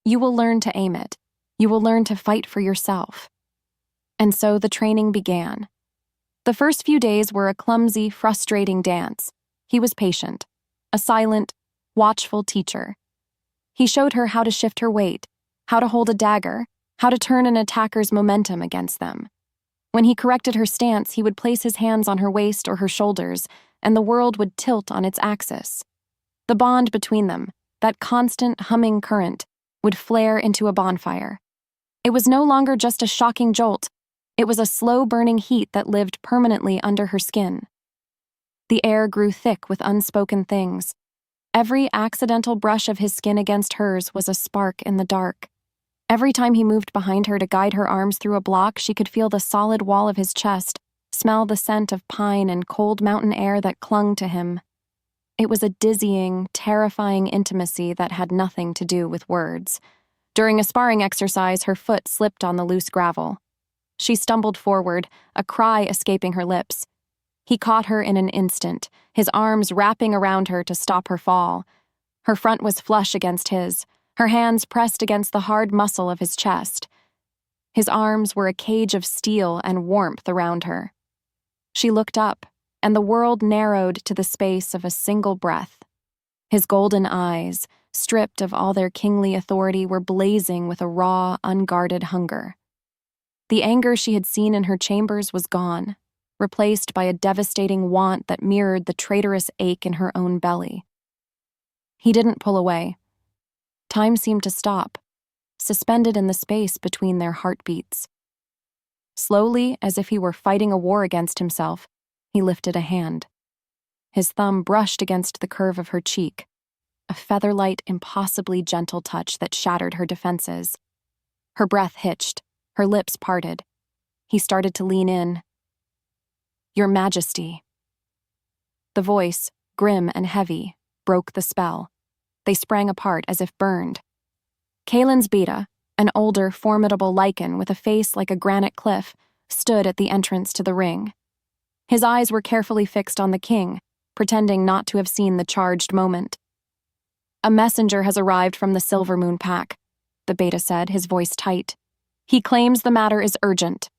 You will learn to aim it. You will learn to fight for yourself." And so the training began. The first few days were a clumsy, frustrating dance. He was patient, a silent, watchful teacher. He showed her how to shift her weight, how to hold a dagger, how to turn an attacker's momentum against them. When he corrected her stance, he would place his hands on her waist or her shoulders, and the world would tilt on its axis. The bond between them, that constant humming current, would flare into a bonfire. It was no longer just a shocking jolt. It was a slow-burning heat that lived permanently under her skin. The air grew thick with unspoken things. Every accidental brush of his skin against hers was a spark in the dark. Every time he moved behind her to guide her arms through a block, she could feel the solid wall of his chest, smell the scent of pine and cold mountain air that clung to him. It was a dizzying, terrifying intimacy that had nothing to do with words. During a sparring exercise, her foot slipped on the loose gravel. She stumbled forward, a cry escaping her lips. He caught her in an instant, his arms wrapping around her to stop her fall. Her front was flush against his, her hands pressed against the hard muscle of his chest. His arms were a cage of steel and warmth around her. She looked up, and the world narrowed to the space of a single breath. His golden eyes, stripped of all their kingly authority, were blazing with a raw, unguarded hunger. The anger she had seen in her chambers was gone, replaced by a devastating want that mirrored the traitorous ache in her own belly. He didn't pull away. Time seemed to stop, suspended in the space between their heartbeats. Slowly, as if he were fighting a war against himself, he lifted a hand. His thumb brushed against the curve of her cheek, a featherlight, impossibly gentle touch that shattered her defenses. Her breath hitched, her lips parted. He started to lean in. "Your Majesty." The voice, grim and heavy, broke the spell. They sprang apart as if burned. Kaelin's beta, an older, formidable Lycan with a face like a granite cliff, stood at the entrance to the ring. His eyes were carefully fixed on the king, pretending not to have seen the charged moment. "A messenger has arrived from the Silvermoon Pack," the beta said, his voice tight. "He claims the matter is urgent."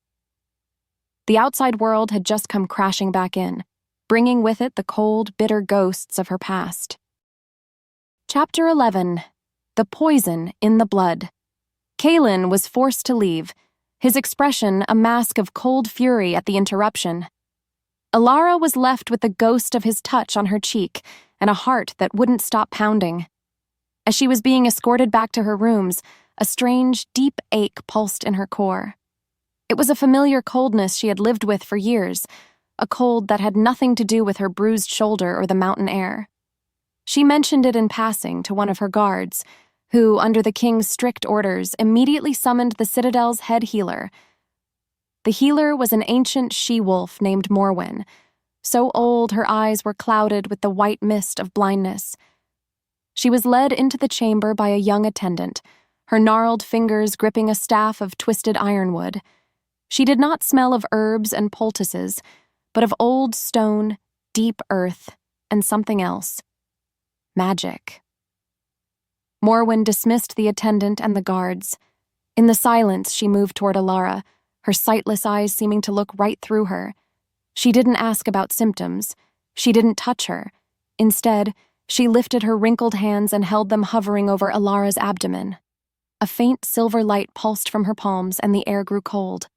The outside world had just come crashing back in, bringing with it the cold, bitter ghosts of her past. Chapter 11. The Poison in the Blood. Kaelin was forced to leave, his expression a mask of cold fury at the interruption. Elara was left with the ghost of his touch on her cheek and a heart that wouldn't stop pounding. As she was being escorted back to her rooms, a strange, deep ache pulsed in her core. It was a familiar coldness she had lived with for years, a cold that had nothing to do with her bruised shoulder or the mountain air. She mentioned it in passing to one of her guards, who, under the king's strict orders, immediately summoned the citadel's head healer. The healer was an ancient she-wolf named Morwen, so old her eyes were clouded with the white mist of blindness. She was led into the chamber by a young attendant, her gnarled fingers gripping a staff of twisted ironwood. She did not smell of herbs and poultices, but of old stone, deep earth, and something else. Magic. Morwen dismissed the attendant and the guards. In the silence, she moved toward Elara, her sightless eyes seeming to look right through her. She didn't ask about symptoms. She didn't touch her. Instead, she lifted her wrinkled hands and held them hovering over Elara's abdomen. A faint silver light pulsed from her palms and the air grew cold.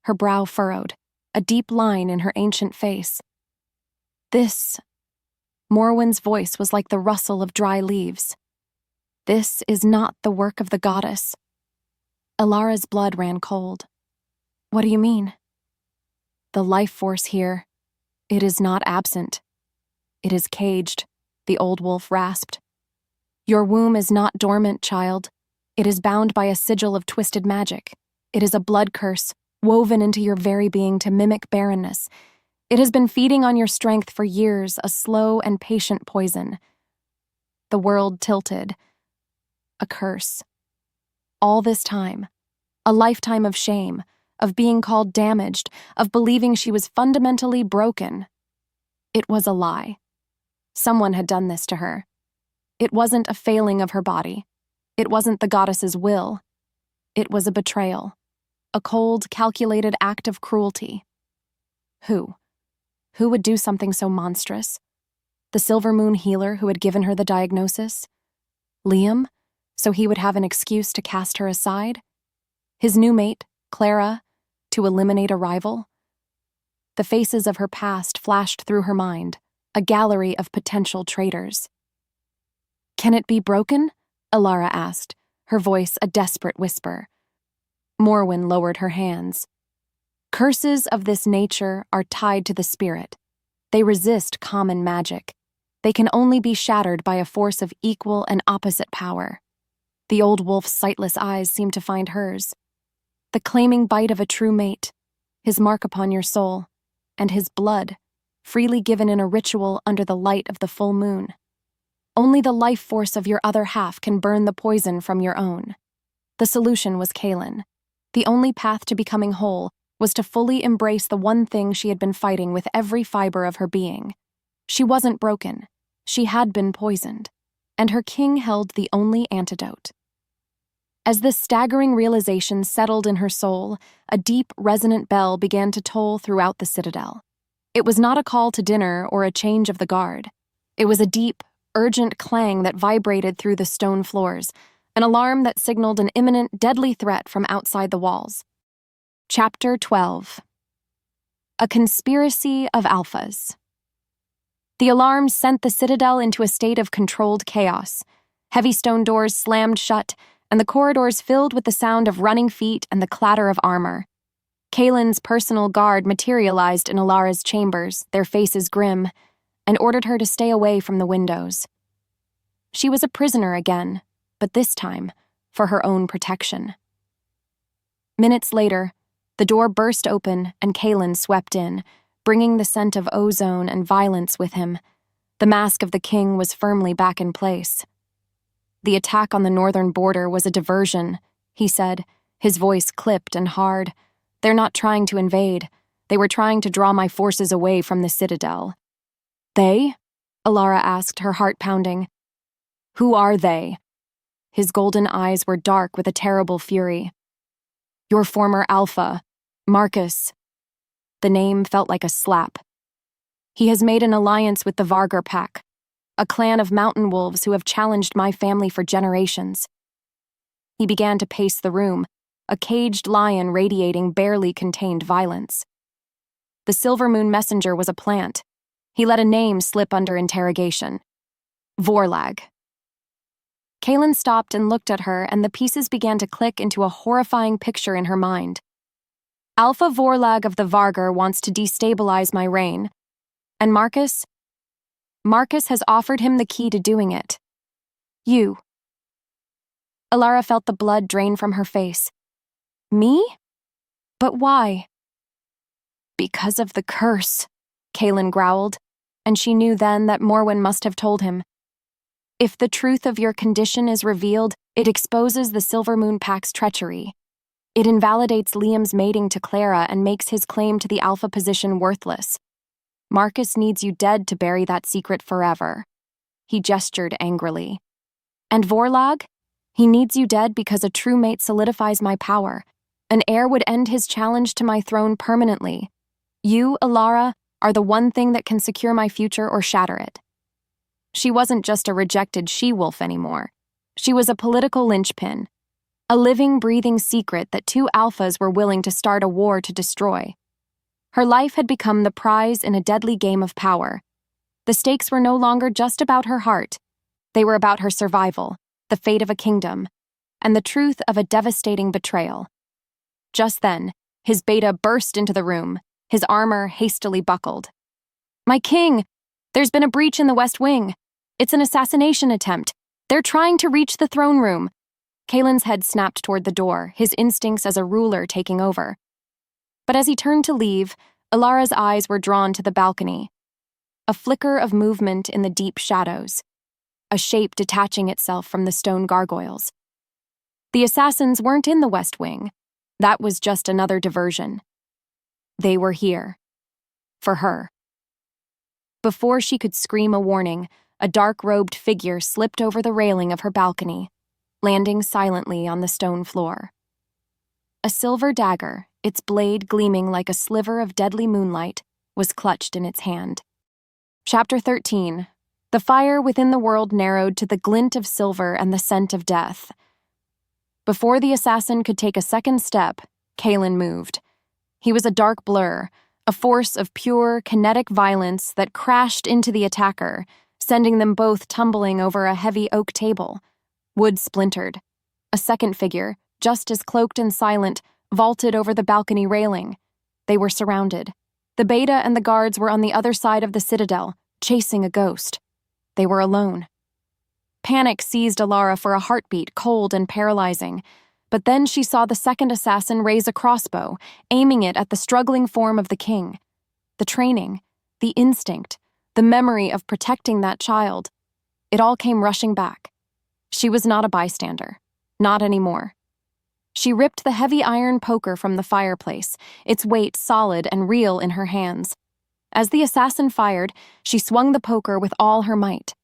Her brow furrowed, a deep line in her ancient face. This, Morwen's voice was like the rustle of dry leaves. This is not the work of the goddess. Elara's blood ran cold. What do you mean? The life force here, it is not absent. It is caged, the old wolf rasped. Your womb is not dormant, child. It is bound by a sigil of twisted magic. It is a blood curse, woven into your very being to mimic barrenness. It has been feeding on your strength for years, a slow and patient poison. The world tilted. A curse. All this time, a lifetime of shame, of being called damaged, of believing she was fundamentally broken. It was a lie. Someone had done this to her. It wasn't a failing of her body. It wasn't the goddess's will. It was a betrayal. A cold, calculated act of cruelty. Who? Who would do something so monstrous? The Silver Moon healer who had given her the diagnosis? Liam, so he would have an excuse to cast her aside? His new mate, Clara, to eliminate a rival? The faces of her past flashed through her mind, a gallery of potential traitors. Can it be broken? Elara asked, her voice a desperate whisper. Morwen lowered her hands. Curses of this nature are tied to the spirit. They resist common magic. They can only be shattered by a force of equal and opposite power. The old wolf's sightless eyes seemed to find hers. The claiming bite of a true mate, his mark upon your soul, and his blood, freely given in a ritual under the light of the full moon. Only the life force of your other half can burn the poison from your own. The solution was Kaelin. The only path to becoming whole was to fully embrace the one thing she had been fighting with every fiber of her being. She wasn't broken. She had been poisoned, and her king held the only antidote. As this staggering realization settled in her soul, a deep, resonant bell began to toll throughout the citadel. It was not a call to dinner or a change of the guard. It was a deep, urgent clang that vibrated through the stone floors, an alarm that signaled an imminent, deadly threat from outside the walls. Chapter 12. A Conspiracy of Alphas. The alarm sent the citadel into a state of controlled chaos. Heavy stone doors slammed shut, and the corridors filled with the sound of running feet and the clatter of armor. Kaelin's personal guard materialized in Elara's chambers, their faces grim, and ordered her to stay away from the windows. She was a prisoner again, but this time for her own protection. Minutes later, the door burst open and Kaelin swept in, bringing the scent of ozone and violence with him. The mask of the king was firmly back in place. The attack on the northern border was a diversion, he said, his voice clipped and hard. They're not trying to invade. They were trying to draw my forces away from the citadel. They? Elara asked, her heart pounding. Who are they? His golden eyes were dark with a terrible fury. Your former alpha, Marcus. The name felt like a slap. He has made an alliance with the Vargar Pack, a clan of mountain wolves who have challenged my family for generations. He began to pace the room, a caged lion radiating barely contained violence. The Silver Moon messenger was a plant. He let a name slip under interrogation. Vorlag. Kaelin stopped and looked at her, and the pieces began to click into a horrifying picture in her mind. Alpha Vorlag of the Vargar wants to destabilize my reign. And Marcus has offered him the key to doing it. You. Elara felt the blood drain from her face. Me? But why? Because of the curse, Kaelin growled, and she knew then that Morwen must have told him. If the truth of your condition is revealed, it exposes the Silver Moon Pack's treachery. It invalidates Liam's mating to Clara and makes his claim to the Alpha position worthless. Marcus needs you dead to bury that secret forever. He gestured angrily. And Vorlag? He needs you dead because a true mate solidifies my power. An heir would end his challenge to my throne permanently. You, Elara, are the one thing that can secure my future or shatter it. She wasn't just a rejected she-wolf anymore. She was a political linchpin, a living, breathing secret that two alphas were willing to start a war to destroy. Her life had become the prize in a deadly game of power. The stakes were no longer just about her heart. They were about her survival, the fate of a kingdom, and the truth of a devastating betrayal. Just then, his beta burst into the room, his armor hastily buckled. "My king! There's been a breach in the West Wing. It's an assassination attempt. They're trying to reach the throne room." Kaelin's head snapped toward the door, his instincts as a ruler taking over. But as he turned to leave, Elara's eyes were drawn to the balcony. A flicker of movement in the deep shadows, a shape detaching itself from the stone gargoyles. The assassins weren't in the West Wing. That was just another diversion. They were here. For her. Before she could scream a warning, a dark-robed figure slipped over the railing of her balcony, landing silently on the stone floor. A silver dagger, its blade gleaming like a sliver of deadly moonlight, was clutched in its hand. Chapter 13. The fire within the world narrowed to the glint of silver and the scent of death. Before the assassin could take a second step, Kaelin moved. He was a dark blur, a force of pure, kinetic violence that crashed into the attacker, sending them both tumbling over a heavy oak table. Wood splintered. A second figure, just as cloaked and silent, vaulted over the balcony railing. They were surrounded. The beta and the guards were on the other side of the citadel, chasing a ghost. They were alone. Panic seized Elara for a heartbeat, cold and paralyzing. But then she saw the second assassin raise a crossbow, aiming it at the struggling form of the king. The training, the instinct, the memory of protecting that child. It all came rushing back. She was not a bystander. Not anymore. She ripped the heavy iron poker from the fireplace, its weight solid and real in her hands. As the assassin fired, she swung the poker with all her might.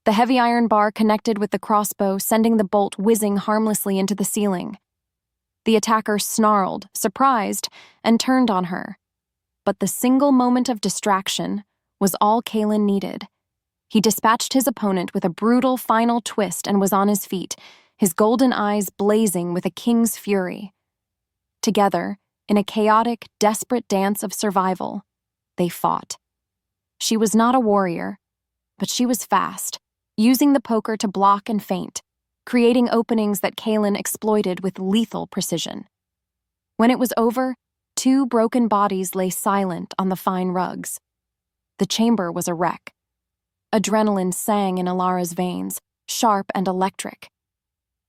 The heavy iron bar connected with the crossbow, sending the bolt whizzing harmlessly into the ceiling. The attacker snarled, surprised, and turned on her. But the single moment of distraction was all Kaelin needed. He dispatched his opponent with a brutal final twist and was on his feet, his golden eyes blazing with a king's fury. Together, in a chaotic, desperate dance of survival, they fought. She was not a warrior, but she was fast, using the poker to block and feint, creating openings that Kaelin exploited with lethal precision. When it was over, two broken bodies lay silent on the fine rugs. The chamber was a wreck. Adrenaline sang in Elara's veins, sharp and electric.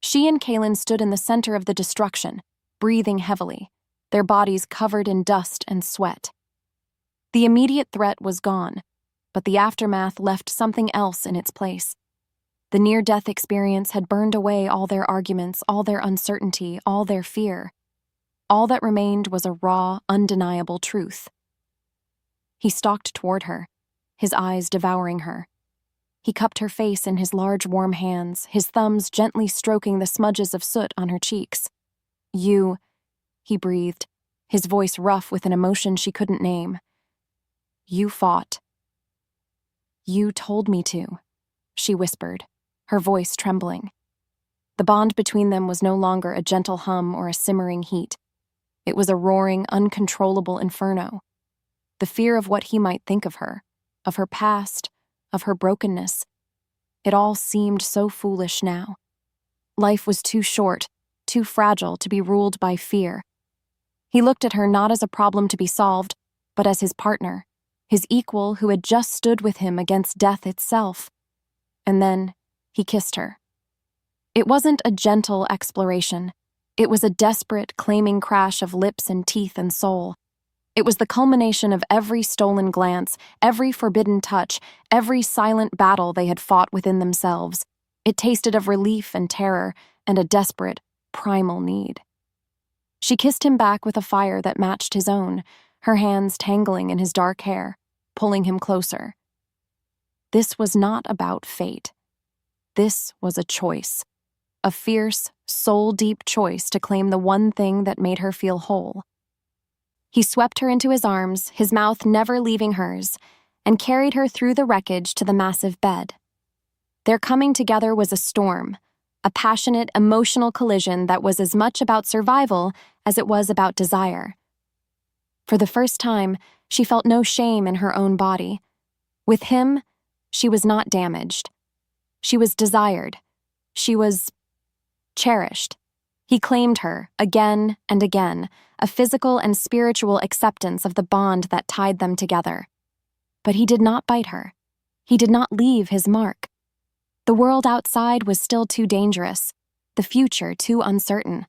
She and Kaelin stood in the center of the destruction, breathing heavily, their bodies covered in dust and sweat. The immediate threat was gone, but the aftermath left something else in its place. The near-death experience had burned away all their arguments, all their uncertainty, all their fear. All that remained was a raw, undeniable truth. He stalked toward her, his eyes devouring her. He cupped her face in his large, warm hands, his thumbs gently stroking the smudges of soot on her cheeks. "You," he breathed, his voice rough with an emotion she couldn't name. "You fought." "You told me to," she whispered, her voice trembling. The bond between them was no longer a gentle hum or a simmering heat. It was a roaring, uncontrollable inferno. The fear of what he might think of her past, of her brokenness. It all seemed so foolish now. Life was too short, too fragile to be ruled by fear. He looked at her not as a problem to be solved, but as his partner, his equal who had just stood with him against death itself. And then he kissed her. It wasn't a gentle exploration. It was a desperate, claiming crash of lips and teeth and soul. It was the culmination of every stolen glance, every forbidden touch, every silent battle they had fought within themselves. It tasted of relief and terror and a desperate, primal need. She kissed him back with a fire that matched his own, her hands tangling in his dark hair, pulling him closer. This was not about fate. This was a choice. A fierce, soul-deep choice to claim the one thing that made her feel whole. He swept her into his arms, his mouth never leaving hers, and carried her through the wreckage to the massive bed. Their coming together was a storm, a passionate, emotional collision that was as much about survival as it was about desire. For the first time, she felt no shame in her own body. With him, she was not damaged. She was desired. She was cherished. He claimed her, again and again, a physical and spiritual acceptance of the bond that tied them together. But he did not bite her. He did not leave his mark. The world outside was still too dangerous, the future too uncertain.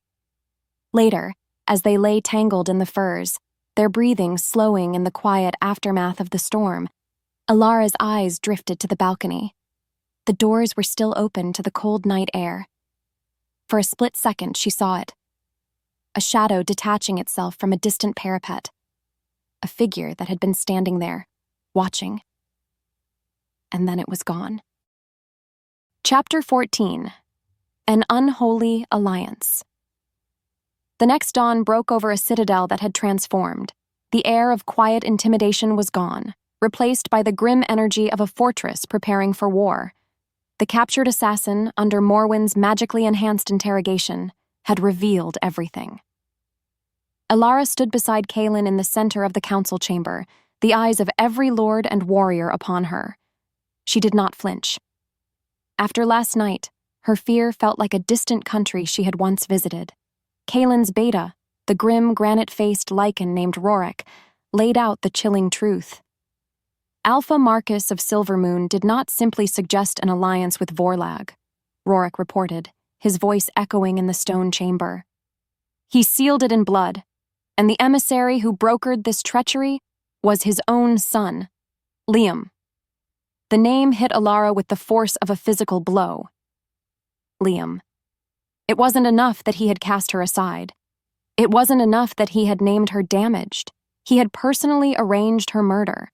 Later, as they lay tangled in the furs, their breathing slowing in the quiet aftermath of the storm, Elara's eyes drifted to the balcony. The doors were still open to the cold night air. For a split second, she saw it. A shadow detaching itself from a distant parapet. A figure that had been standing there, watching. And then it was gone. Chapter 14. An Unholy Alliance. The next dawn broke over a citadel that had transformed. The air of quiet intimidation was gone, replaced by the grim energy of a fortress preparing for war. The captured assassin, under Morwen's magically enhanced interrogation, had revealed everything. Elara stood beside Kaelin in the center of the council chamber, the eyes of every lord and warrior upon her. She did not flinch. After last night, her fear felt like a distant country she had once visited. Kaelin's beta, the grim, granite-faced Lycan named Rorik, laid out the chilling truth. Alpha Marcus of Silvermoon did not simply suggest an alliance with Vorlag, Rorik reported, his voice echoing in the stone chamber. He sealed it in blood, and the emissary who brokered this treachery was his own son, Liam. The name hit Elara with the force of a physical blow. Liam. It wasn't enough that he had cast her aside. It wasn't enough that he had named her damaged. He had personally arranged her murder.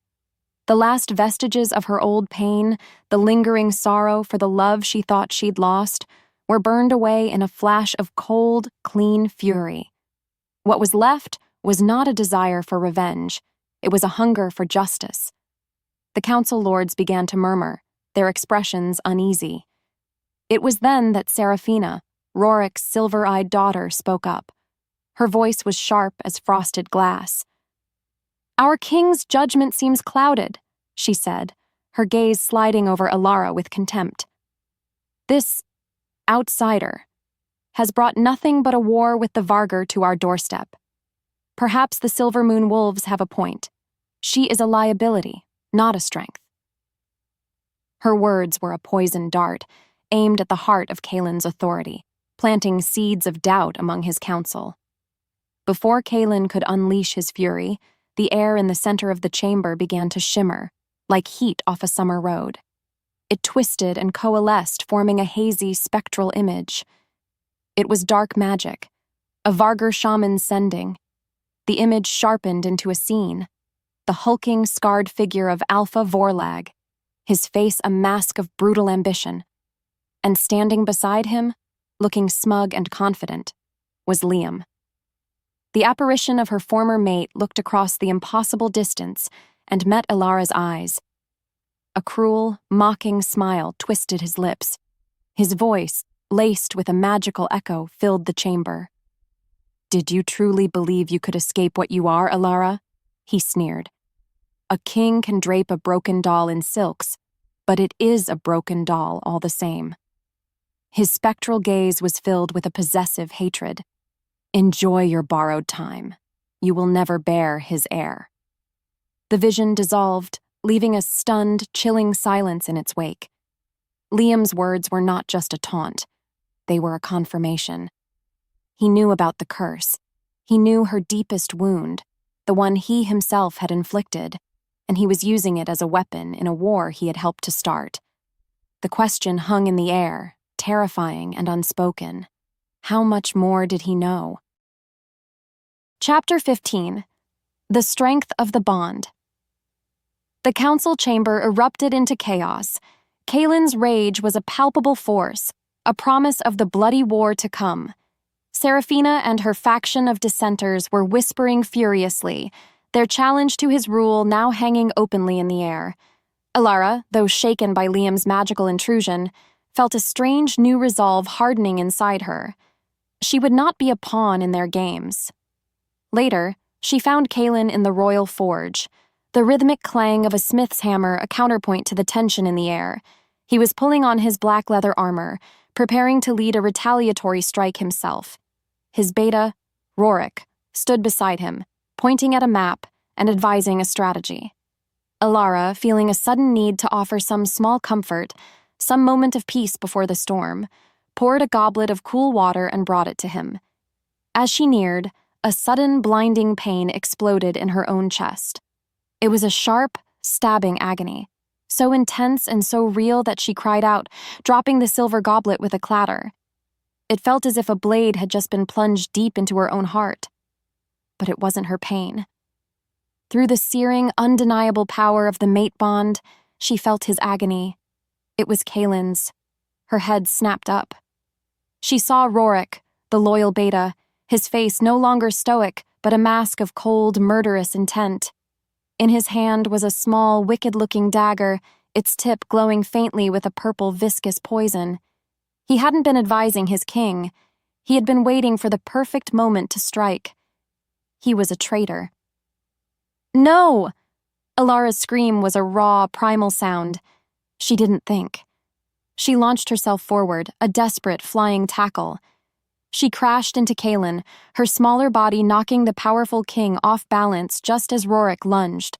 The last vestiges of her old pain, the lingering sorrow for the love she thought she'd lost, were burned away in a flash of cold, clean fury. What was left was not a desire for revenge. It was a hunger for justice. The council lords began to murmur, their expressions uneasy. It was then that Seraphina, Rorik's silver-eyed daughter, spoke up. Her voice was sharp as frosted glass. "Our king's judgment seems clouded," she said, her gaze sliding over Elara with contempt. "This outsider has brought nothing but a war with the Vargur to our doorstep. Perhaps the Silvermoon Wolves have a point. She is a liability, not a strength." Her words were a poisoned dart, aimed at the heart of Kaelin's authority, planting seeds of doubt among his council. Before Kaelin could unleash his fury, the air in the center of the chamber began to shimmer, like heat off a summer road. It twisted and coalesced, forming a hazy, spectral image. It was dark magic, a Vargur shaman's sending. The image sharpened into a scene, the hulking, scarred figure of Alpha Vorlag, his face a mask of brutal ambition. And standing beside him, looking smug and confident, was Liam. The apparition of her former mate looked across the impossible distance and met Elara's eyes. A cruel, mocking smile twisted his lips. His voice, laced with a magical echo, filled the chamber. "Did you truly believe you could escape what you are, Elara?" he sneered. "A king can drape a broken doll in silks, but it is a broken doll all the same." His spectral gaze was filled with a possessive hatred. "Enjoy your borrowed time. You will never bear his heir." The vision dissolved, leaving a stunned, chilling silence in its wake. Liam's words were not just a taunt. They were a confirmation. He knew about the curse. He knew her deepest wound, the one he himself had inflicted, and he was using it as a weapon in a war he had helped to start. The question hung in the air, terrifying and unspoken. How much more did he know? Chapter 15. The Strength of the Bond. The council chamber erupted into chaos. Kaelin's rage was a palpable force, a promise of the bloody war to come. Seraphina and her faction of dissenters were whispering furiously, their challenge to his rule now hanging openly in the air. Elara, though shaken by Liam's magical intrusion, felt a strange new resolve hardening inside her. She would not be a pawn in their games. Later, she found Kaelin in the royal forge, the rhythmic clang of a smith's hammer a counterpoint to the tension in the air. He was pulling on his black leather armor, preparing to lead a retaliatory strike himself. His beta, Rorik, stood beside him, pointing at a map and advising a strategy. Elara, feeling a sudden need to offer some small comfort, some moment of peace before the storm, poured a goblet of cool water and brought it to him. As she neared, a sudden blinding pain exploded in her own chest. It was a sharp, stabbing agony, so intense and so real that she cried out, dropping the silver goblet with a clatter. It felt as if a blade had just been plunged deep into her own heart. But it wasn't her pain. Through the searing, undeniable power of the mate bond, she felt his agony. It was Kaelin's. Her head snapped up. She saw Rorik, the loyal beta, his face no longer stoic, but a mask of cold, murderous intent. In his hand was a small, wicked-looking dagger, its tip glowing faintly with a purple, viscous poison. He hadn't been advising his king. He had been waiting for the perfect moment to strike. He was a traitor. No! Elara's scream was a raw, primal sound. She didn't think. She launched herself forward, a desperate, flying tackle. She crashed into Kaelin, her smaller body knocking the powerful king off balance just as Rorik lunged.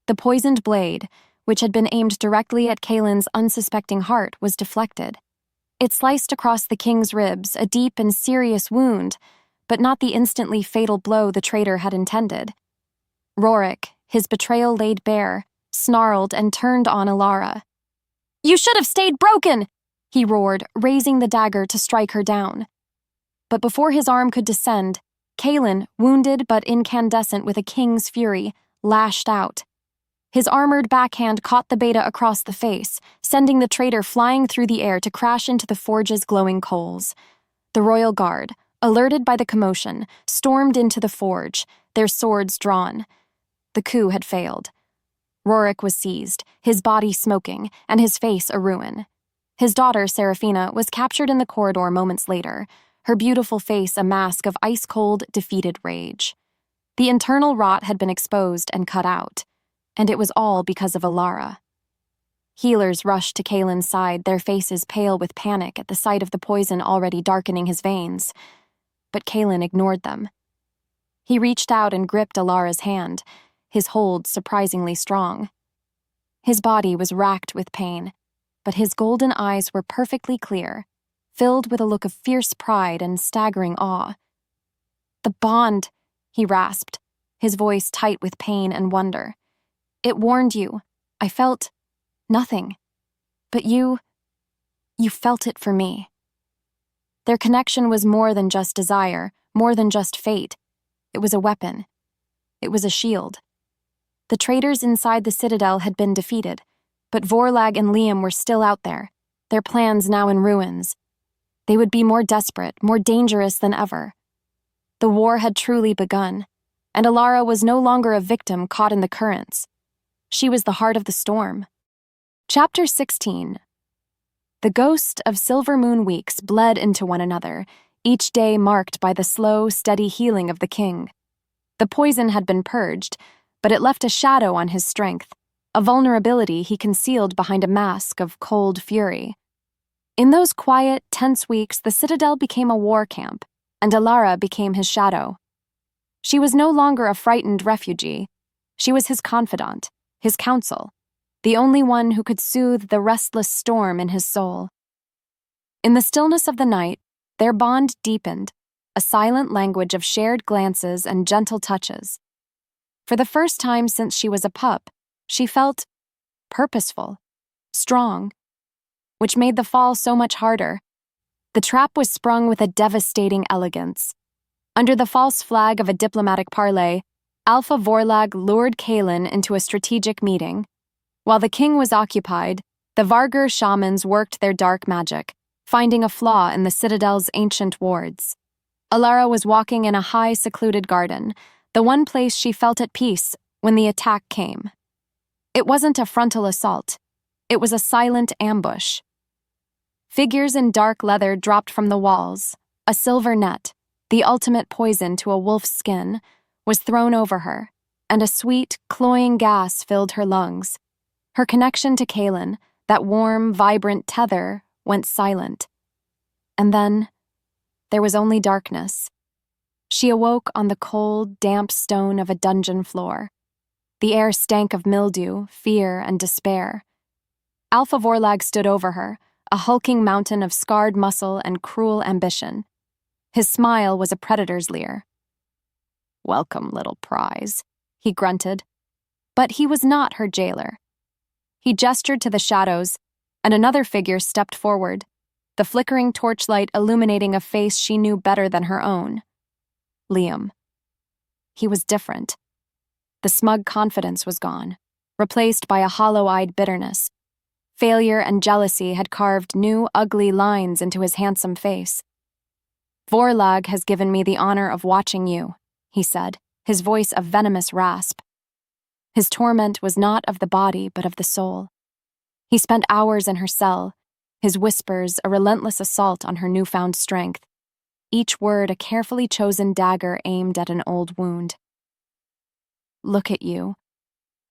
The poisoned blade, which had been aimed directly at Kaelin's unsuspecting heart, was deflected. It sliced across the king's ribs, a deep and serious wound, but not the instantly fatal blow the traitor had intended. Rorik, his betrayal laid bare, snarled and turned on Elara. "You should have stayed broken!" he roared, raising the dagger to strike her down. But before his arm could descend, Kaelin, wounded but incandescent with a king's fury, lashed out. His armored backhand caught the beta across the face, sending the traitor flying through the air to crash into the forge's glowing coals. The royal guard, alerted by the commotion, stormed into the forge, their swords drawn. The coup had failed. Rorik was seized, his body smoking, and his face a ruin. His daughter, Seraphina, was captured in the corridor moments later, her beautiful face a mask of ice-cold, defeated rage. The internal rot had been exposed and cut out, and it was all because of Elara. Healers rushed to Kaelin's side, their faces pale with panic at the sight of the poison already darkening his veins. But Kaelin ignored them. He reached out and gripped Elara's hand, his hold surprisingly strong. His body was racked with pain, but his golden eyes were perfectly clear, filled with a look of fierce pride and staggering awe. "The bond," he rasped, his voice tight with pain and wonder. "It warned you. I felt nothing. But you felt it for me." Their connection was more than just desire, more than just fate. It was a weapon. It was a shield. The traitors inside the citadel had been defeated, but Vorlag and Liam were still out there, their plans now in ruins. They would be more desperate, more dangerous than ever. The war had truly begun, and Elara was no longer a victim caught in the currents. She was the heart of the storm. Chapter 16. The ghost of Silver Moon weeks bled into one another, each day marked by the slow, steady healing of the king. The poison had been purged, but it left a shadow on his strength, a vulnerability he concealed behind a mask of cold fury. In those quiet, tense weeks, the citadel became a war camp, and Elara became his shadow. She was no longer a frightened refugee. She was his confidant, his counsel, the only one who could soothe the restless storm in his soul. In the stillness of the night, their bond deepened, a silent language of shared glances and gentle touches. For the first time since she was a pup, she felt purposeful, strong, which made the fall so much harder. The trap was sprung with a devastating elegance. Under the false flag of a diplomatic parley, Alpha Vorlag lured Kaelin into a strategic meeting. While the king was occupied, the Vargur shamans worked their dark magic, finding a flaw in the citadel's ancient wards. Elara was walking in a high, secluded garden, the one place she felt at peace when the attack came. It wasn't a frontal assault. It was a silent ambush. Figures in dark leather dropped from the walls. A silver net, the ultimate poison to a wolf's skin, was thrown over her, and a sweet, cloying gas filled her lungs. Her connection to Kaelin, that warm, vibrant tether, went silent. And then, there was only darkness. She awoke on the cold, damp stone of a dungeon floor. The air stank of mildew, fear, and despair. Alpha Vorlag stood over her, a hulking mountain of scarred muscle and cruel ambition. His smile was a predator's leer. "Welcome, little prize," he grunted. But he was not her jailer. He gestured to the shadows, and another figure stepped forward, the flickering torchlight illuminating a face she knew better than her own. Liam. He was different. The smug confidence was gone, replaced by a hollow-eyed bitterness. Failure and jealousy had carved new, ugly lines into his handsome face. "Vorlag has given me the honor of watching you," he said, his voice a venomous rasp. His torment was not of the body, but of the soul. He spent hours in her cell, his whispers a relentless assault on her newfound strength, each word a carefully chosen dagger aimed at an old wound. "Look at you,"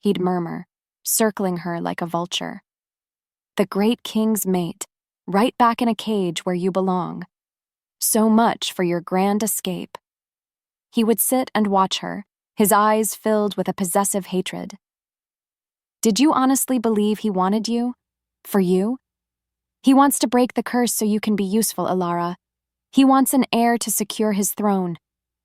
he'd murmur, circling her like a vulture. "The great king's mate, right back in a cage where you belong. So much for your grand escape." He would sit and watch her, his eyes filled with a possessive hatred. "Did you honestly believe he wanted you? For you? He wants to break the curse so you can be useful, Elara. He wants an heir to secure his throne.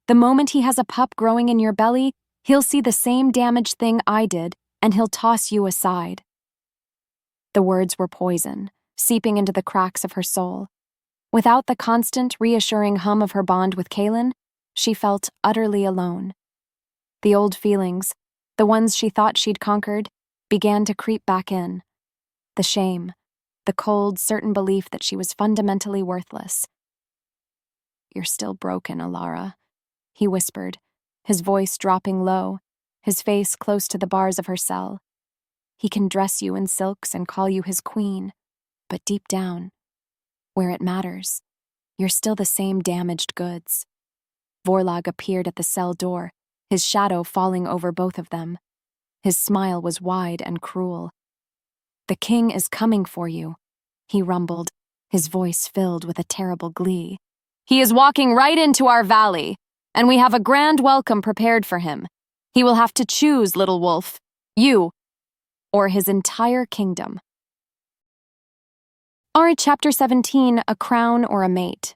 The moment he has a pup growing in your belly, he'll see the same damaged thing I did, and he'll toss you aside." The words were poison, seeping into the cracks of her soul. Without the constant, reassuring hum of her bond with Kaelin, she felt utterly alone. The old feelings, the ones she thought she'd conquered, began to creep back in. The shame, the cold, certain belief that she was fundamentally worthless. "You're still broken, Elara," he whispered, his voice dropping low, his face close to the bars of her cell. "He can dress you in silks and call you his queen, but deep down, where it matters, you're still the same damaged goods." Vorlag appeared at the cell door, his shadow falling over both of them. His smile was wide and cruel. "The king is coming for you," he rumbled, his voice filled with a terrible glee. "He is walking right into our valley, and we have a grand welcome prepared for him. He will have to choose, little wolf, you, or his entire kingdom." Chapter 17, A Crown or a Mate.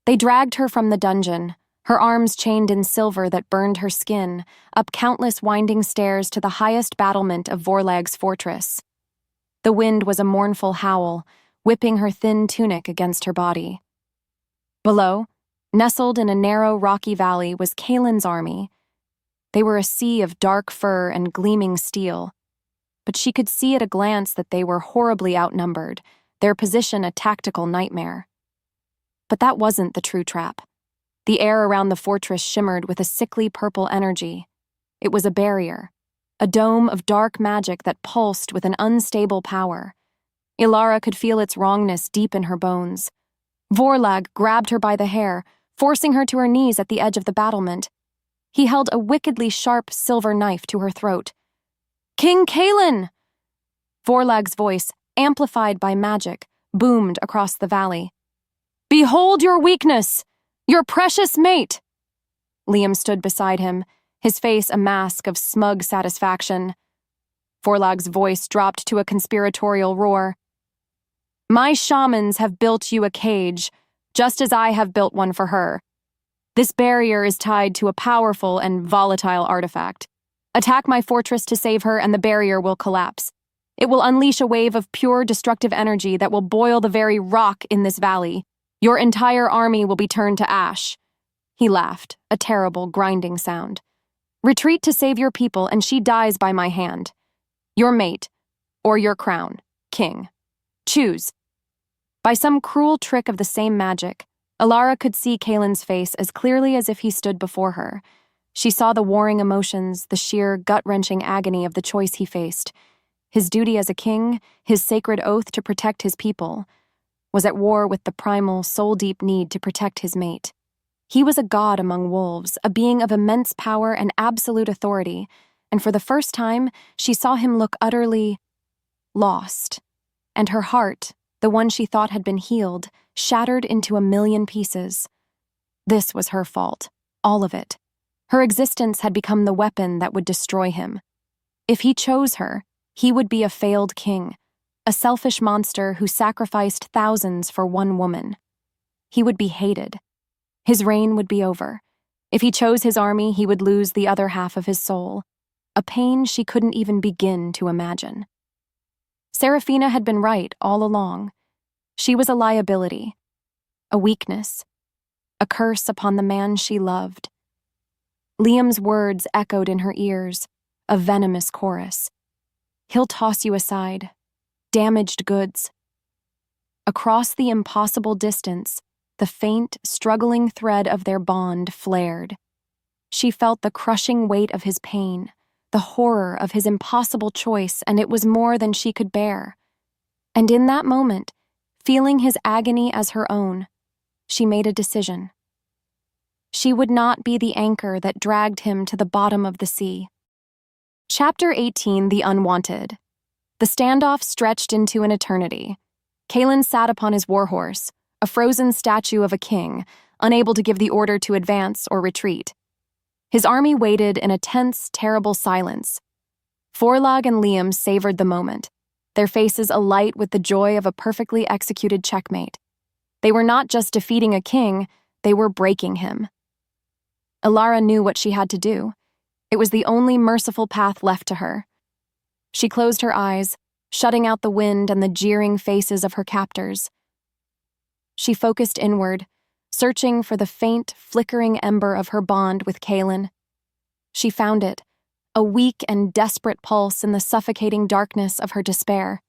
They dragged her from the dungeon, her arms chained in silver that burned her skin, up countless winding stairs to the highest battlement of Vorlag's fortress. The wind was a mournful howl, whipping her thin tunic against her body. Below, nestled in a narrow, rocky valley, was Kaelin's army. They were a sea of dark fur and gleaming steel, but she could see at a glance that they were horribly outnumbered, their position a tactical nightmare. But that wasn't the true trap. The air around the fortress shimmered with a sickly purple energy. It was a barrier, a dome of dark magic that pulsed with an unstable power. Elara could feel its wrongness deep in her bones. Vorlag grabbed her by the hair, forcing her to her knees at the edge of the battlement. He held a wickedly sharp silver knife to her throat. "King Kaelin!" Vorlag's voice, amplified by magic, boomed across the valley. "Behold your weakness! Your precious mate!" Liam stood beside him, his face a mask of smug satisfaction. Vorlag's voice dropped to a conspiratorial roar. My shamans have built you a cage, just as I have built one for her. This barrier is tied to a powerful and volatile artifact. Attack my fortress to save her, and the barrier will collapse. It will unleash a wave of pure destructive energy that will boil the very rock in this valley. Your entire army will be turned to ash." He laughed, a terrible, grinding sound. "Retreat to save your people, and she dies by my hand. Your mate, or your crown, king. Choose." By some cruel trick of the same magic, Elara could see Kaelin's face as clearly as if he stood before her. She saw the warring emotions, the sheer, gut-wrenching agony of the choice he faced. His duty as a king, his sacred oath to protect his people, was at war with the primal, soul-deep need to protect his mate. He was a god among wolves, a being of immense power and absolute authority, and for the first time, she saw him look utterly lost. And her heart, the one she thought had been healed, shattered into a million pieces. This was her fault, all of it. Her existence had become the weapon that would destroy him. If he chose her, he would be a failed king, a selfish monster who sacrificed thousands for one woman. He would be hated. His reign would be over. If he chose his army, he would lose the other half of his soul, a pain she couldn't even begin to imagine. Seraphina had been right all along. She was a liability, a weakness, a curse upon the man she loved. Liam's words echoed in her ears, a venomous chorus. "He'll toss you aside. Damaged goods." Across the impossible distance, the faint, struggling thread of their bond flared. She felt the crushing weight of his pain, the horror of his impossible choice, and it was more than she could bear. And in that moment, feeling his agony as her own, she made a decision. She would not be the anchor that dragged him to the bottom of the sea. Chapter 18, The Unwanted. The standoff stretched into an eternity. Kaelin sat upon his warhorse, a frozen statue of a king, unable to give the order to advance or retreat. His army waited in a tense, terrible silence. Forlag and Liam savored the moment, their faces alight with the joy of a perfectly executed checkmate. They were not just defeating a king, they were breaking him. Elara knew what she had to do. It was the only merciful path left to her. She closed her eyes, shutting out the wind and the jeering faces of her captors. She focused inward, searching for the faint, flickering ember of her bond with Kaelin. She found it, a weak and desperate pulse in the suffocating darkness of her despair.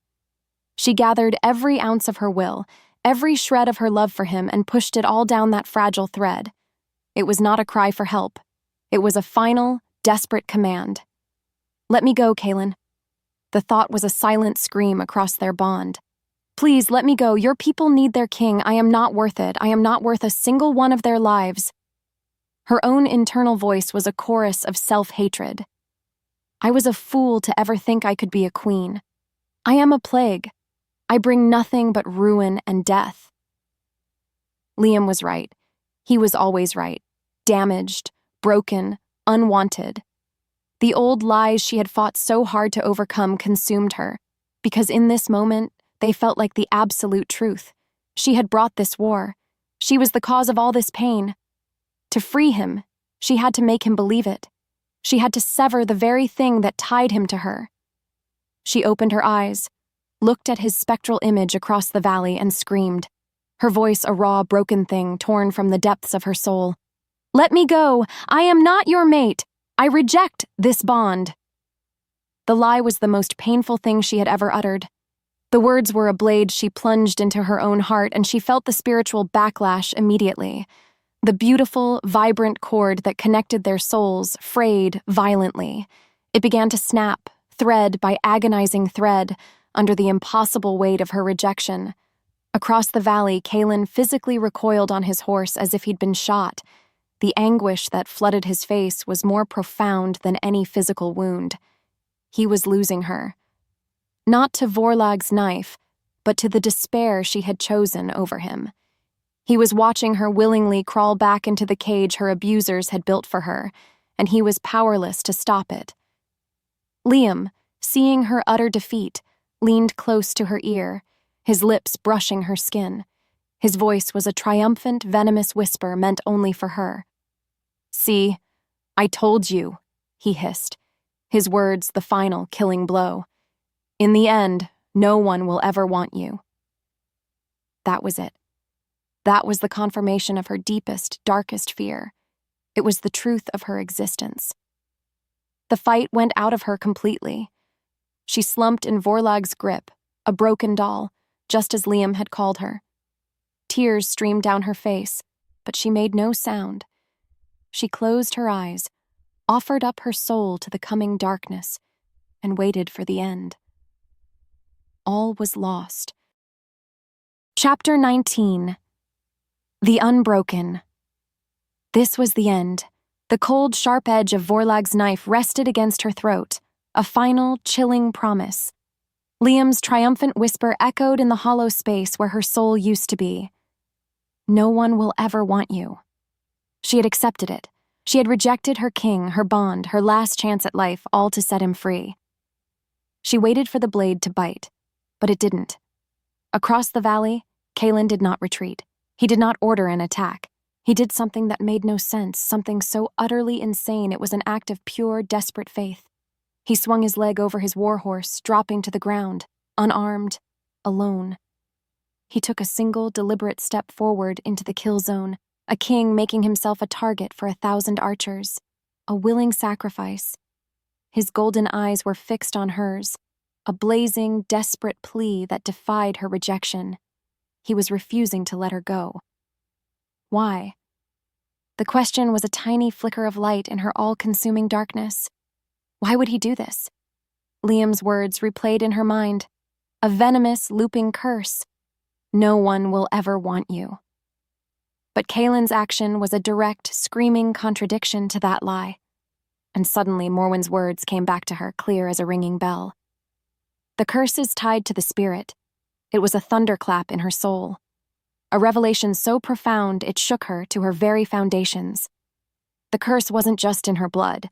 She gathered every ounce of her will, every shred of her love for him, and pushed it all down that fragile thread. It was not a cry for help. It was a final, desperate command. "Let me go, Kaelin." The thought was a silent scream across their bond. "Please, let me go. Your people need their king. I am not worth it. I am not worth a single one of their lives." Her own internal voice was a chorus of self-hatred. "I was a fool to ever think I could be a queen. I am a plague. I bring nothing but ruin and death." Liam was right. He was always right. Damaged, broken, unwanted. The old lies she had fought so hard to overcome consumed her, because in this moment, they felt like the absolute truth. She had brought this war. She was the cause of all this pain. To free him, she had to make him believe it. She had to sever the very thing that tied him to her. She opened her eyes, looked at his spectral image across the valley, and screamed, her voice a raw, broken thing torn from the depths of her soul. "Let me go! I am not your mate! I reject this bond!" The lie was the most painful thing she had ever uttered. The words were a blade she plunged into her own heart, and she felt the spiritual backlash immediately. The beautiful, vibrant cord that connected their souls frayed violently. It began to snap, thread by agonizing thread, under the impossible weight of her rejection. Across the valley, Kaelin physically recoiled on his horse as if he'd been shot. The anguish that flooded his face was more profound than any physical wound. He was losing her. Not to Vorlag's knife, but to the despair she had chosen over him. He was watching her willingly crawl back into the cage her abusers had built for her, and he was powerless to stop it. Liam, seeing her utter defeat, leaned close to her ear. his lips brushing her skin. His voice was a triumphant, venomous whisper meant only for her. "See, I told you," he hissed, his words the final killing blow. "In the end, no one will ever want you." That was it. That was the confirmation of her deepest, darkest fear. It was the truth of her existence. The fight went out of her completely. She slumped in Vorlag's grip, a broken doll, just as Liam had called her. Tears streamed down her face, but she made no sound. She closed her eyes, offered up her soul to the coming darkness, and waited for the end. All was lost. Chapter 19. The Unbroken. This was the end. The cold, sharp edge of Vorlag's knife rested against her throat, a final, chilling promise. Liam's triumphant whisper echoed in the hollow space where her soul used to be. No one will ever want you. She had accepted it. She had rejected her king, her bond, her last chance at life, all to set him free. She waited for the blade to bite, but it didn't. Across the valley, Kaelin did not retreat. He did not order an attack. He did something that made no sense, something so utterly insane it was an act of pure, desperate faith. He swung his leg over his warhorse, dropping to the ground, unarmed, alone. He took a single, deliberate step forward into the kill zone, a king making himself a target for 1,000 archers, a willing sacrifice. His golden eyes were fixed on hers, a blazing, desperate plea that defied her rejection. He was refusing to let her go. Why? The question was a tiny flicker of light in her all-consuming darkness. Why would he do this? Liam's words replayed in her mind. A venomous, looping curse. No one will ever want you. But Kaelin's action was a direct, screaming contradiction to that lie. And suddenly Morwen's words came back to her, clear as a ringing bell. The curse is tied to the spirit. It was a thunderclap in her soul. A revelation so profound it shook her to her very foundations. The curse wasn't just in her blood.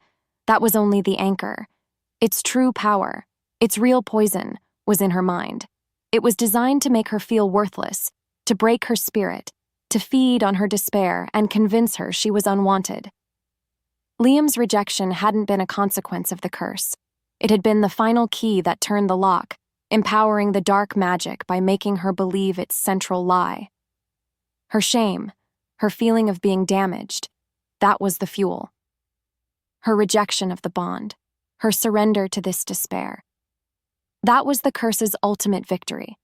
That was only the anchor. Its true power, its real poison, was in her mind. It was designed to make her feel worthless, to break her spirit, to feed on her despair and convince her she was unwanted. Liam's rejection hadn't been a consequence of the curse. It had been the final key that turned the lock, empowering the dark magic by making her believe its central lie. Her shame, her feeling of being damaged, that was the fuel. Her rejection of the bond, her surrender to this despair. That was the curse's ultimate victory.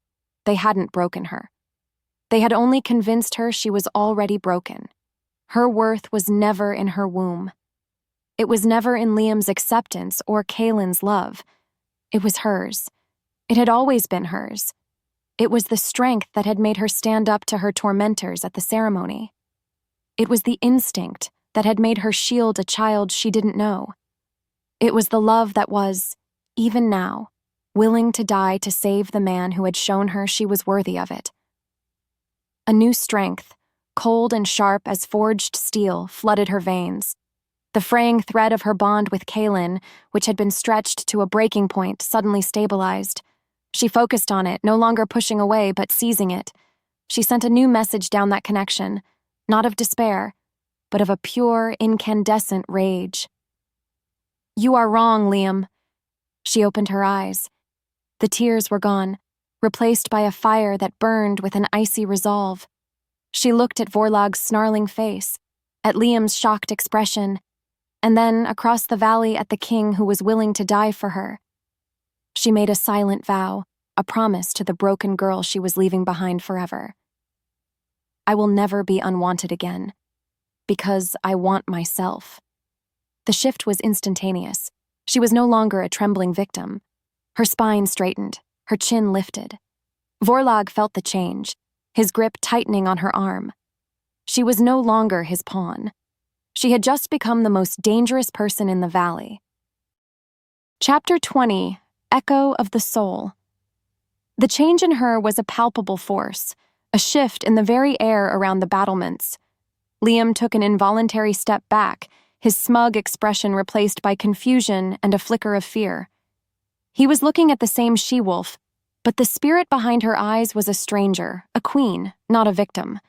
They hadn't broken her. They had only convinced her she was already broken. Her worth was never in her womb. It was never in Liam's acceptance or Kaelin's love. It was hers. It had always been hers. It was the strength that had made her stand up to her tormentors at the ceremony. It was the instinct that had made her shield a child she didn't know. It was the love that was, even now, willing to die to save the man who had shown her she was worthy of it. A new strength, cold and sharp as forged steel, flooded her veins. The fraying thread of her bond with Kaelin, which had been stretched to a breaking point, suddenly stabilized. She focused on it, no longer pushing away, but seizing it. She sent a new message down that connection, not of despair, but of a pure, incandescent rage. "You are wrong, Liam." She opened her eyes. The tears were gone, replaced by a fire that burned with an icy resolve. She looked at Vorlag's snarling face, at Liam's shocked expression, and then across the valley at the king who was willing to die for her. She made a silent vow, a promise to the broken girl she was leaving behind forever. I will never be unwanted again, because I want myself. The shift was instantaneous. She was no longer a trembling victim. Her spine straightened, her chin lifted. Vorlag felt the change, his grip tightening on her arm. She was no longer his pawn. She had just become the most dangerous person in the valley. Chapter 20. Echo of the Soul. The change in her was a palpable force, a shift in the very air around the battlements. Liam took an involuntary step back, his smug expression replaced by confusion and a flicker of fear. He was looking at the same she-wolf, But the spirit behind her eyes was a stranger, a queen, not a victim.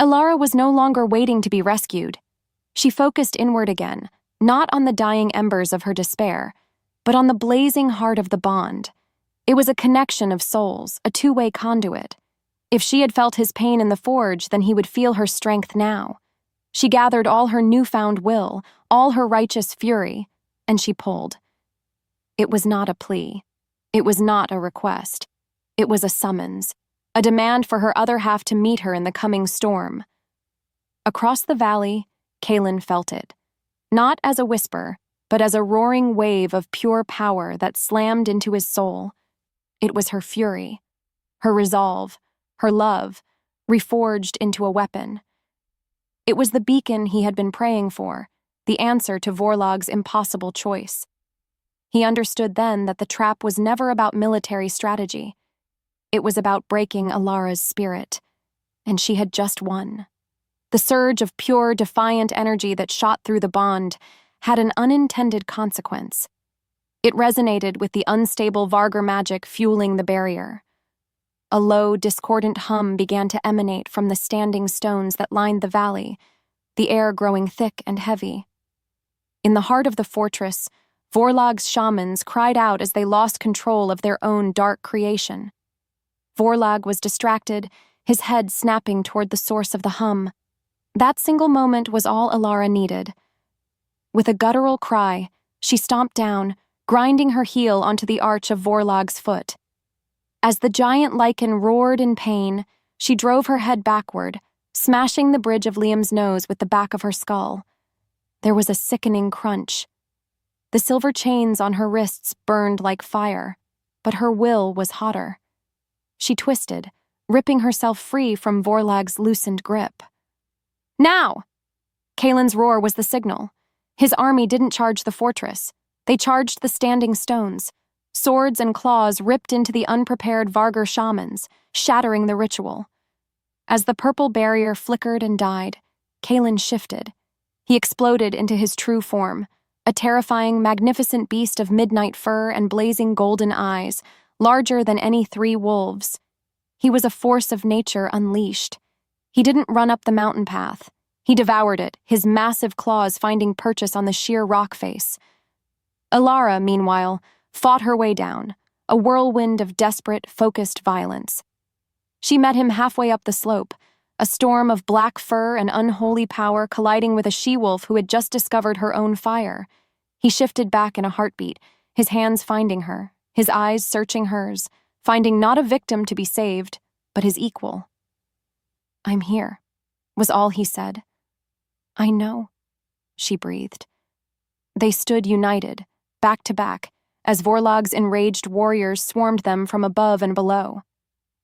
Elara was no longer waiting to be rescued. She focused inward again, not on the dying embers of her despair, but on the blazing heart of the bond. It was a connection of souls, a two-way conduit. If she had felt his pain in the forge, then he would feel her strength now. She gathered all her newfound will, all her righteous fury, and she pulled. It was not a plea. It was not a request. It was a summons, a demand for her other half to meet her in the coming storm. Across the valley, Kaelin felt it, not as a whisper, but as a roaring wave of pure power that slammed into his soul. It was her fury, her resolve, her love, reforged into a weapon. It was the beacon he had been praying for, the answer to Vorlog's impossible choice. He understood then that the trap was never about military strategy. It was about breaking Elara's spirit, and she had just won. The surge of pure, defiant energy that shot through the bond had an unintended consequence. It resonated with the unstable Vargar magic fueling the barrier. A low, discordant hum began to emanate from the standing stones that lined the valley, the air growing thick and heavy. In the heart of the fortress, Vorlog's shamans cried out as they lost control of their own dark creation. Vorlog was distracted, his head snapping toward the source of the hum. That single moment was all Elara needed. With a guttural cry, she stomped down, grinding her heel onto the arch of Vorlog's foot. As the giant lichen roared in pain, she drove her head backward, smashing the bridge of Liam's nose with the back of her skull. There was a sickening crunch. The silver chains on her wrists burned like fire, but her will was hotter. She twisted, ripping herself free from Vorlog's loosened grip. Now! Kaelin's roar was the signal. His army didn't charge the fortress. They charged the standing stones. Swords and claws ripped into the unprepared Vargar shamans, shattering the ritual. As the purple barrier flickered and died, Kaelin shifted. He exploded into his true form, a terrifying, magnificent beast of midnight fur and blazing golden eyes, larger than any 3 wolves. He was a force of nature unleashed. He didn't run up the mountain path. He devoured it, his massive claws finding purchase on the sheer rock face. Elara, meanwhile, fought her way down, a whirlwind of desperate, focused violence. She met him halfway up the slope, a storm of black fur and unholy power colliding with a she-wolf who had just discovered her own fire. He shifted back in a heartbeat, his hands finding her, his eyes searching hers, finding not a victim to be saved, but his equal. "I'm here," was all he said. "I know," she breathed. They stood united, back to back, as Vorlog's enraged warriors swarmed them from above and below.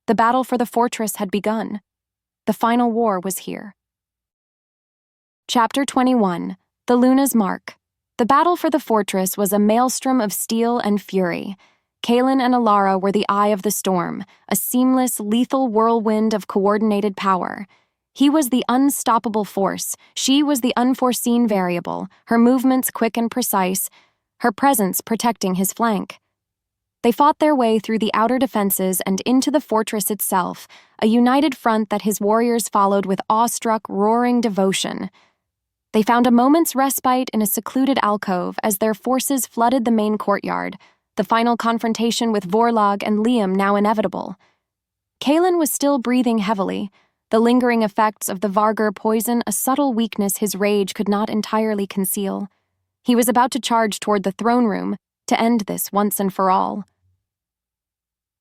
The battle for the fortress had begun. The final war was here. Chapter 21, The Luna's Mark. The battle for the fortress was a maelstrom of steel and fury. Kaelin and Elara were the eye of the storm, a seamless, lethal whirlwind of coordinated power. He was the unstoppable force, she was the unforeseen variable, her movements quick and precise, her presence protecting his flank. They fought their way through the outer defenses and into the fortress itself, a united front that his warriors followed with awestruck, roaring devotion. They found a moment's respite in a secluded alcove as their forces flooded the main courtyard, the final confrontation with Vorlog and Liam now inevitable. Kaelin was still breathing heavily, the lingering effects of the Vargar poison a subtle weakness his rage could not entirely conceal. He was about to charge toward the throne room to end this once and for all.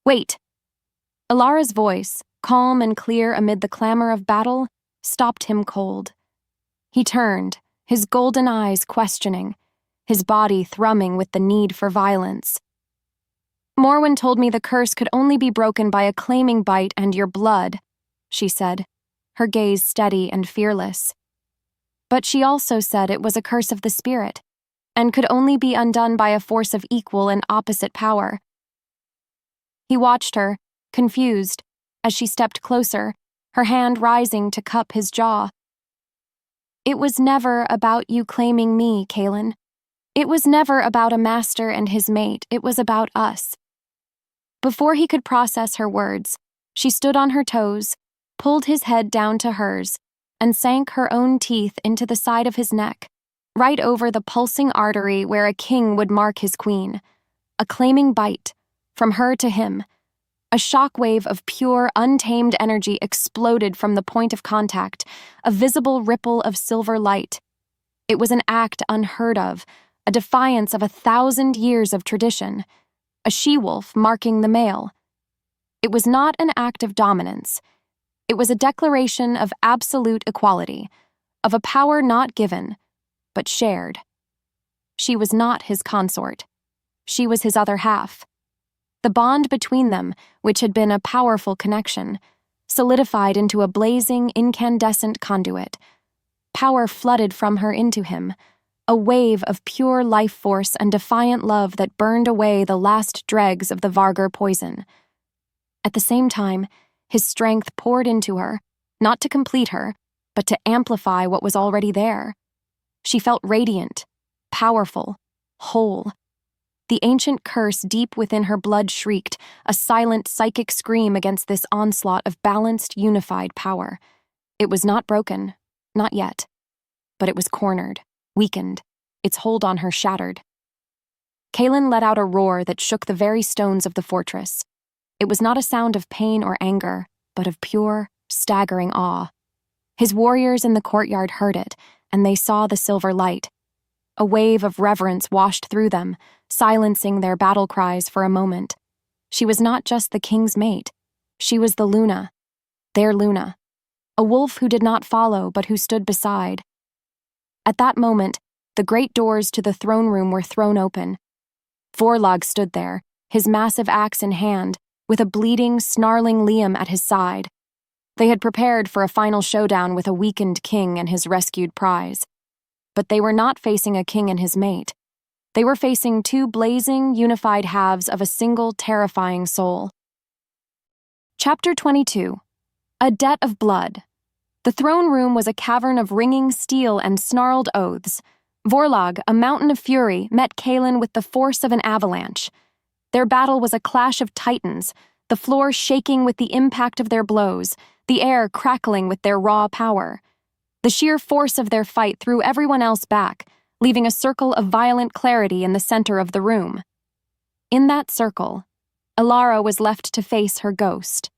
"Wait!" Elara's voice, calm and clear amid the clamor of battle, stopped him cold. He turned, his golden eyes questioning, his body thrumming with the need for violence. "Morwen told me the curse could only be broken by a claiming bite and your blood," she said, her gaze steady and fearless. "But she also said it was a curse of the spirit, and could only be undone by a force of equal and opposite power." He watched her, confused, as she stepped closer, her hand rising to cup his jaw. "It was never about you claiming me, Kaelin. It was never about a master and his mate, it was about us." Before he could process her words, she stood on her toes, pulled his head down to hers, and sank her own teeth into the side of his neck, right over the pulsing artery where a king would mark his queen. A claiming bite, from her to him. A shockwave of pure, untamed energy exploded from the point of contact, a visible ripple of silver light. It was an act unheard of, a defiance of 1,000 years of tradition, a she-wolf marking the male. It was not an act of dominance. It was a declaration of absolute equality, of a power not given, but shared. She was not his consort. She was his other half. The bond between them, which had been a powerful connection, solidified into a blazing, incandescent conduit. Power flooded from her into him, a wave of pure life force and defiant love that burned away the last dregs of the Vargur poison. At the same time, his strength poured into her, not to complete her, but to amplify what was already there. She felt radiant, powerful, whole. The ancient curse deep within her blood shrieked, a silent psychic scream against this onslaught of balanced, unified power. It was not broken, not yet. But it was cornered, weakened, its hold on her shattered. Kaelin let out a roar that shook the very stones of the fortress. It was not a sound of pain or anger, but of pure, staggering awe. His warriors in the courtyard heard it, and they saw the silver light. A wave of reverence washed through them, silencing their battle cries for a moment. She was not just the king's mate. She was the Luna, their Luna, a wolf who did not follow but who stood beside. At that moment, the great doors to the throne room were thrown open. Vorlog stood there, his massive axe in hand, with a bleeding, snarling Liam at his side. They had prepared for a final showdown with a weakened king and his rescued prize. But they were not facing a king and his mate. They were facing two blazing, unified halves of a single, terrifying soul. Chapter 22. A Debt of Blood. The throne room was a cavern of ringing steel and snarled oaths. Vorlog, a mountain of fury, met Kaelin with the force of an avalanche. Their battle was a clash of titans, the floor shaking with the impact of their blows, the air crackling with their raw power. The sheer force of their fight threw everyone else back, leaving a circle of violent clarity in the center of the room. In that circle, Elara was left to face her ghost.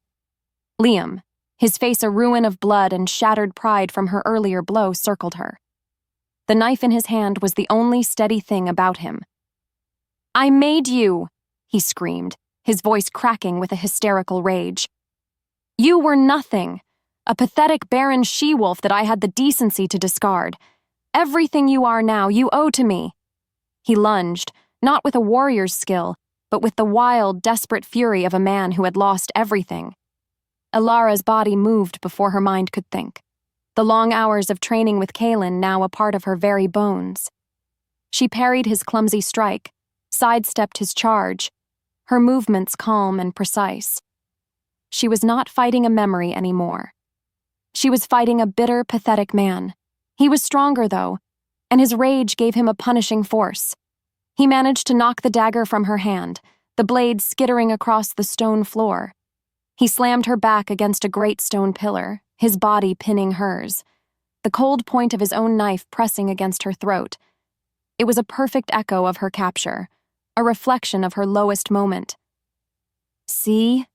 Liam, his face a ruin of blood and shattered pride from her earlier blow, circled her. The knife in his hand was the only steady thing about him. "I made you!" he screamed, his voice cracking with a hysterical rage. "You were nothing, a pathetic barren she-wolf that I had the decency to discard. Everything you are now, you owe to me." He lunged, not with a warrior's skill, but with the wild, desperate fury of a man who had lost everything. Elara's body moved before her mind could think, the long hours of training with Kaelin now a part of her very bones. She parried his clumsy strike, sidestepped his charge, her movements calm and precise. She was not fighting a memory anymore. She was fighting a bitter, pathetic man. He was stronger, though, and his rage gave him a punishing force. He managed to knock the dagger from her hand, the blade skittering across the stone floor. He slammed her back against a great stone pillar, his body pinning hers, the cold point of his own knife pressing against her throat. It was a perfect echo of her capture, a reflection of her lowest moment. "See?"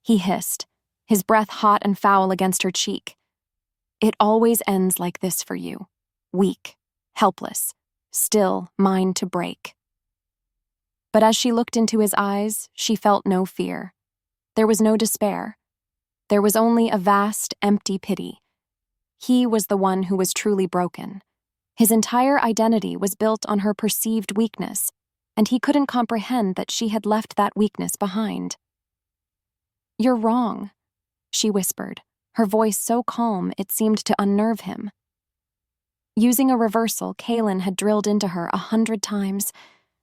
he hissed, his breath hot and foul against her cheek. "It always ends like this for you, weak, helpless, still mine to break." But as she looked into his eyes, she felt no fear. There was no despair. There was only a vast, empty pity. He was the one who was truly broken. His entire identity was built on her perceived weakness, and he couldn't comprehend that she had left that weakness behind. "You're wrong," she whispered, her voice so calm it seemed to unnerve him. Using a reversal Kaelin had drilled into her 100 times,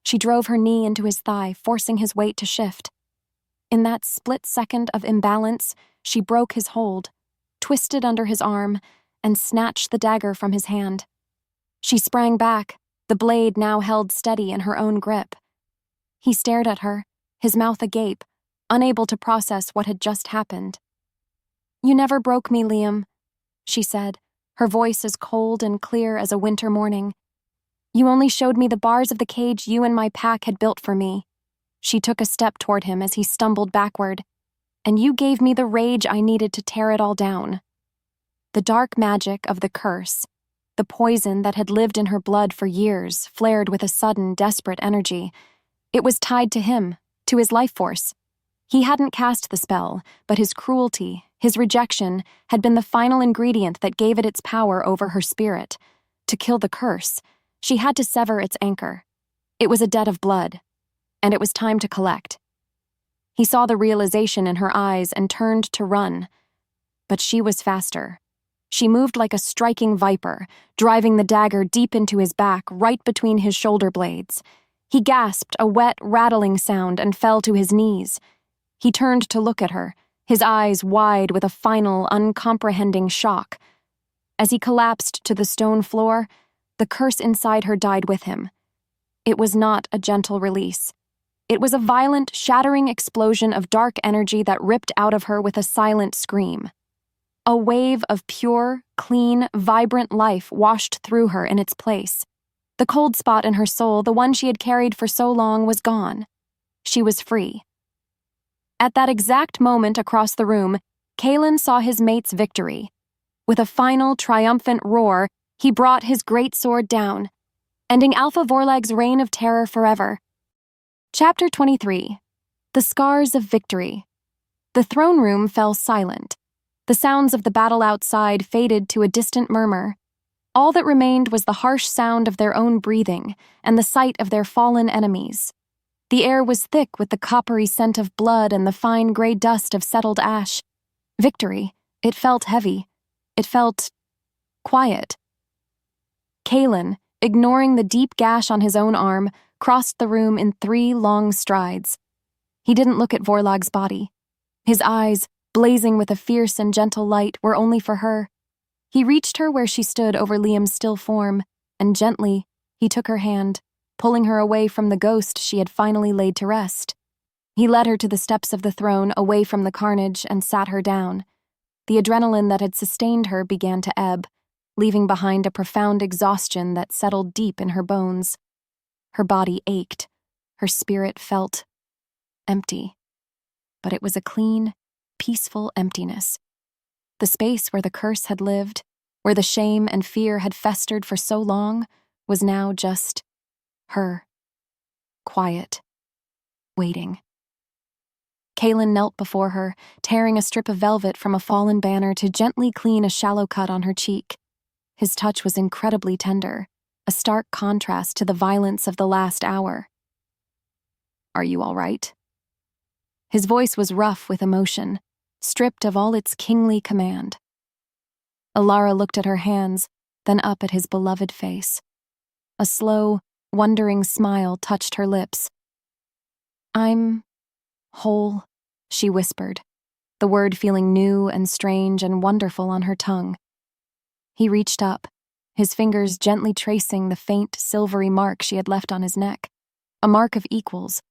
she drove her knee into his thigh, forcing his weight to shift. In that split second of imbalance, she broke his hold, twisted under his arm, and snatched the dagger from his hand. She sprang back, the blade now held steady in her own grip. He stared at her, his mouth agape, unable to process what had just happened. "You never broke me, Liam," she said, her voice as cold and clear as a winter morning. "You only showed me the bars of the cage you and my pack had built for me." She took a step toward him as he stumbled backward. "And you gave me the rage I needed to tear it all down." The dark magic of the curse, the poison that had lived in her blood for years, flared with a sudden, desperate energy. It was tied to him, to his life force. He hadn't cast the spell, but his cruelty, his rejection, had been the final ingredient that gave it its power over her spirit. To kill the curse, she had to sever its anchor. It was a debt of blood, and it was time to collect. He saw the realization in her eyes and turned to run. But she was faster. She moved like a striking viper, driving the dagger deep into his back, right between his shoulder blades. He gasped a wet, rattling sound and fell to his knees. He turned to look at her, his eyes wide with a final, uncomprehending shock. As he collapsed to the stone floor, the curse inside her died with him. It was not a gentle release. It was a violent, shattering explosion of dark energy that ripped out of her with a silent scream. A wave of pure, clean, vibrant life washed through her in its place. The cold spot in her soul, the one she had carried for so long, was gone. She was free. At that exact moment across the room, Kalen saw his mate's victory. With a final, triumphant roar, he brought his great sword down, ending Alpha Vorlag's reign of terror forever. Chapter 23. The Scars of Victory. The throne room fell silent. The sounds of the battle outside faded to a distant murmur. All that remained was the harsh sound of their own breathing and the sight of their fallen enemies. The air was thick with the coppery scent of blood and the fine gray dust of settled ash. Victory. It felt heavy. It felt quiet. Kalen, ignoring the deep gash on his own arm, crossed the room in 3 long strides. He didn't look at Vorlag's body. His eyes, blazing with a fierce and gentle light, were only for her. He reached her where she stood over Liam's still form, and gently, he took her hand, pulling her away from the ghost she had finally laid to rest. He led her to the steps of the throne, away from the carnage, and sat her down. The adrenaline that had sustained her began to ebb, leaving behind a profound exhaustion that settled deep in her bones. Her body ached. Her spirit felt empty. But it was a clean, peaceful emptiness. The space where the curse had lived, where the shame and fear had festered for so long, was now just her. Quiet. Waiting. Kalen knelt before her, tearing a strip of velvet from a fallen banner to gently clean a shallow cut on her cheek. His touch was incredibly tender, a stark contrast to the violence of the last hour. "Are you all right?" His voice was rough with emotion, stripped of all its kingly command. Elara looked at her hands, then up at his beloved face. A slow, wondering smile touched her lips. "I'm whole," she whispered, the word feeling new and strange and wonderful on her tongue. He reached up, his fingers gently tracing the faint, silvery mark she had left on his neck, a mark of equals,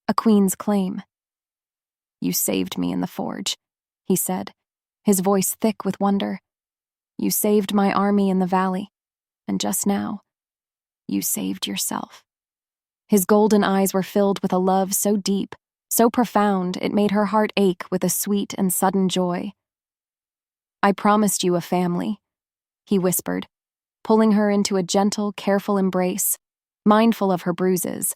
a queen's claim. "You saved me in the forge," he said, his voice thick with wonder. "You saved my army in the valley, and just now, you saved yourself." His golden eyes were filled with a love so deep, so profound, it made her heart ache with a sweet and sudden joy. "I promised you a family," he whispered, pulling her into a gentle, careful embrace, mindful of her bruises.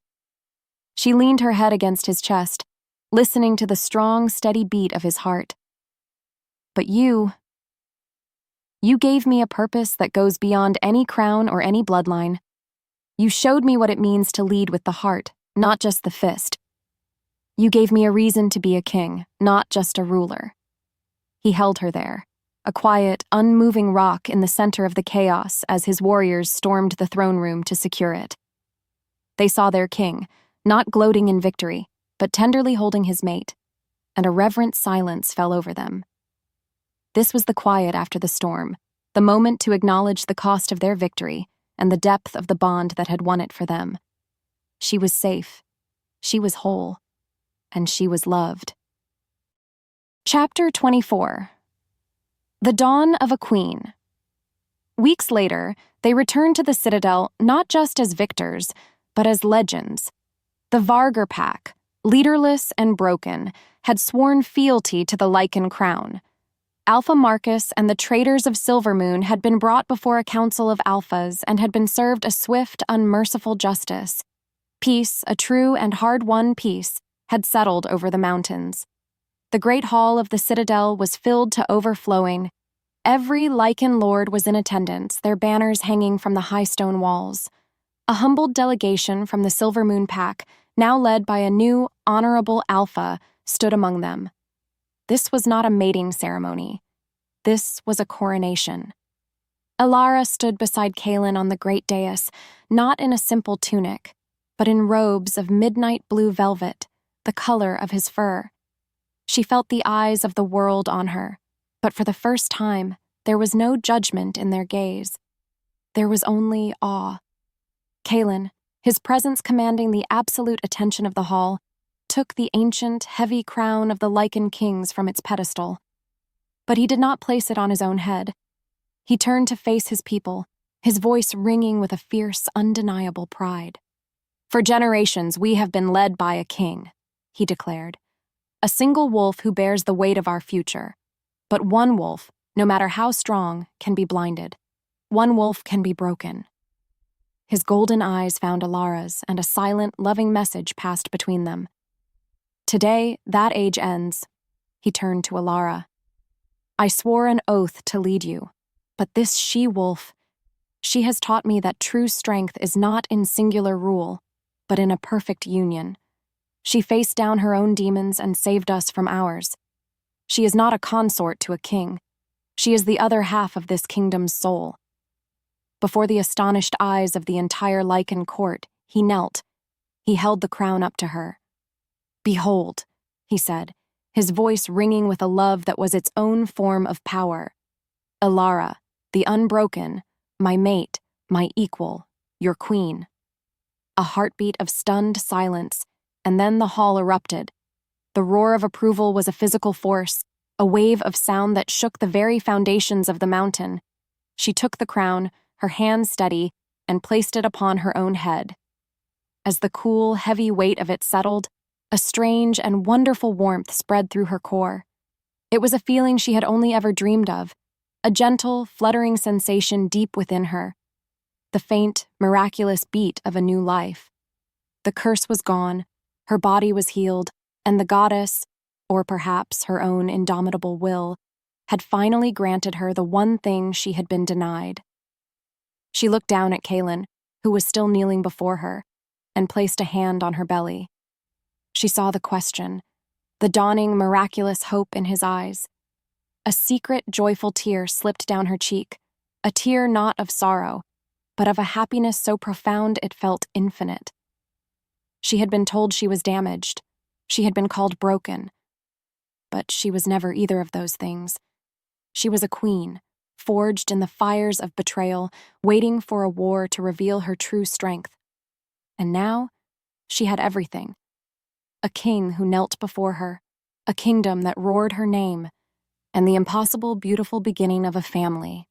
She leaned her head against his chest, listening to the strong, steady beat of his heart. "But you gave me a purpose that goes beyond any crown or any bloodline. You showed me what it means to lead with the heart, not just the fist. You gave me a reason to be a king, not just a ruler." He held her there, a quiet, unmoving rock in the center of the chaos as his warriors stormed the throne room to secure it. They saw their king, not gloating in victory, but tenderly holding his mate, and a reverent silence fell over them. This was the quiet after the storm, the moment to acknowledge the cost of their victory and the depth of the bond that had won it for them. She was safe, she was whole, and she was loved. Chapter 24. The Dawn of a Queen. Weeks later, they returned to the Citadel not just as victors, but as legends. The Vargr pack, leaderless and broken, had sworn fealty to the Lycan crown. Alpha Marcus and the traitors of Silvermoon had been brought before a council of alphas and had been served a swift, unmerciful justice. Peace, a true and hard-won peace, had settled over the mountains. The great hall of the Citadel was filled to overflowing. Every Lycan lord was in attendance, their banners hanging from the high stone walls. A humbled delegation from the Silvermoon pack, now led by a new, honorable alpha, stood among them. This was not a mating ceremony. This was a coronation. Elara stood beside Kaelin on the great dais, not in a simple tunic, but in robes of midnight blue velvet, the color of his fur. She felt the eyes of the world on her, but for the first time, there was no judgment in their gaze. There was only awe. Kaelin, his presence commanding the absolute attention of the hall, took the ancient, heavy crown of the Lycan Kings from its pedestal. But he did not place it on his own head. He turned to face his people, his voice ringing with a fierce, undeniable pride. "For generations we have been led by a king," he declared. "A single wolf who bears the weight of our future. But one wolf, no matter how strong, can be blinded. One wolf can be broken." His golden eyes found Elara's, and a silent, loving message passed between them. "Today, that age ends." He turned to Elara. "I swore an oath to lead you, but this she-wolf, she has taught me that true strength is not in singular rule, but in a perfect union. She faced down her own demons and saved us from ours. She is not a consort to a king. She is the other half of this kingdom's soul." Before the astonished eyes of the entire Lycan court, he knelt. He held the crown up to her. "Behold," he said, his voice ringing with a love that was its own form of power. "Elara, the unbroken, my mate, my equal, your queen." A heartbeat of stunned silence, and then the hall erupted. The roar of approval was a physical force, a wave of sound that shook the very foundations of the mountain. She took the crown, her hand steady, and placed it upon her own head. As the cool, heavy weight of it settled, a strange and wonderful warmth spread through her core. It was a feeling she had only ever dreamed of, a gentle, fluttering sensation deep within her, the faint, miraculous beat of a new life. The curse was gone, her body was healed, and the goddess, or perhaps her own indomitable will, had finally granted her the one thing she had been denied. She looked down at Kaelin, who was still kneeling before her, and placed a hand on her belly. She saw the question, the dawning miraculous hope in his eyes. A secret, joyful tear slipped down her cheek, a tear not of sorrow, but of a happiness so profound it felt infinite. She had been told she was damaged. She had been called broken. But she was never either of those things. She was a queen, forged in the fires of betrayal, waiting for a war to reveal her true strength. And now, she had everything. A king who knelt before her, a kingdom that roared her name, and the impossible, beautiful beginning of a family.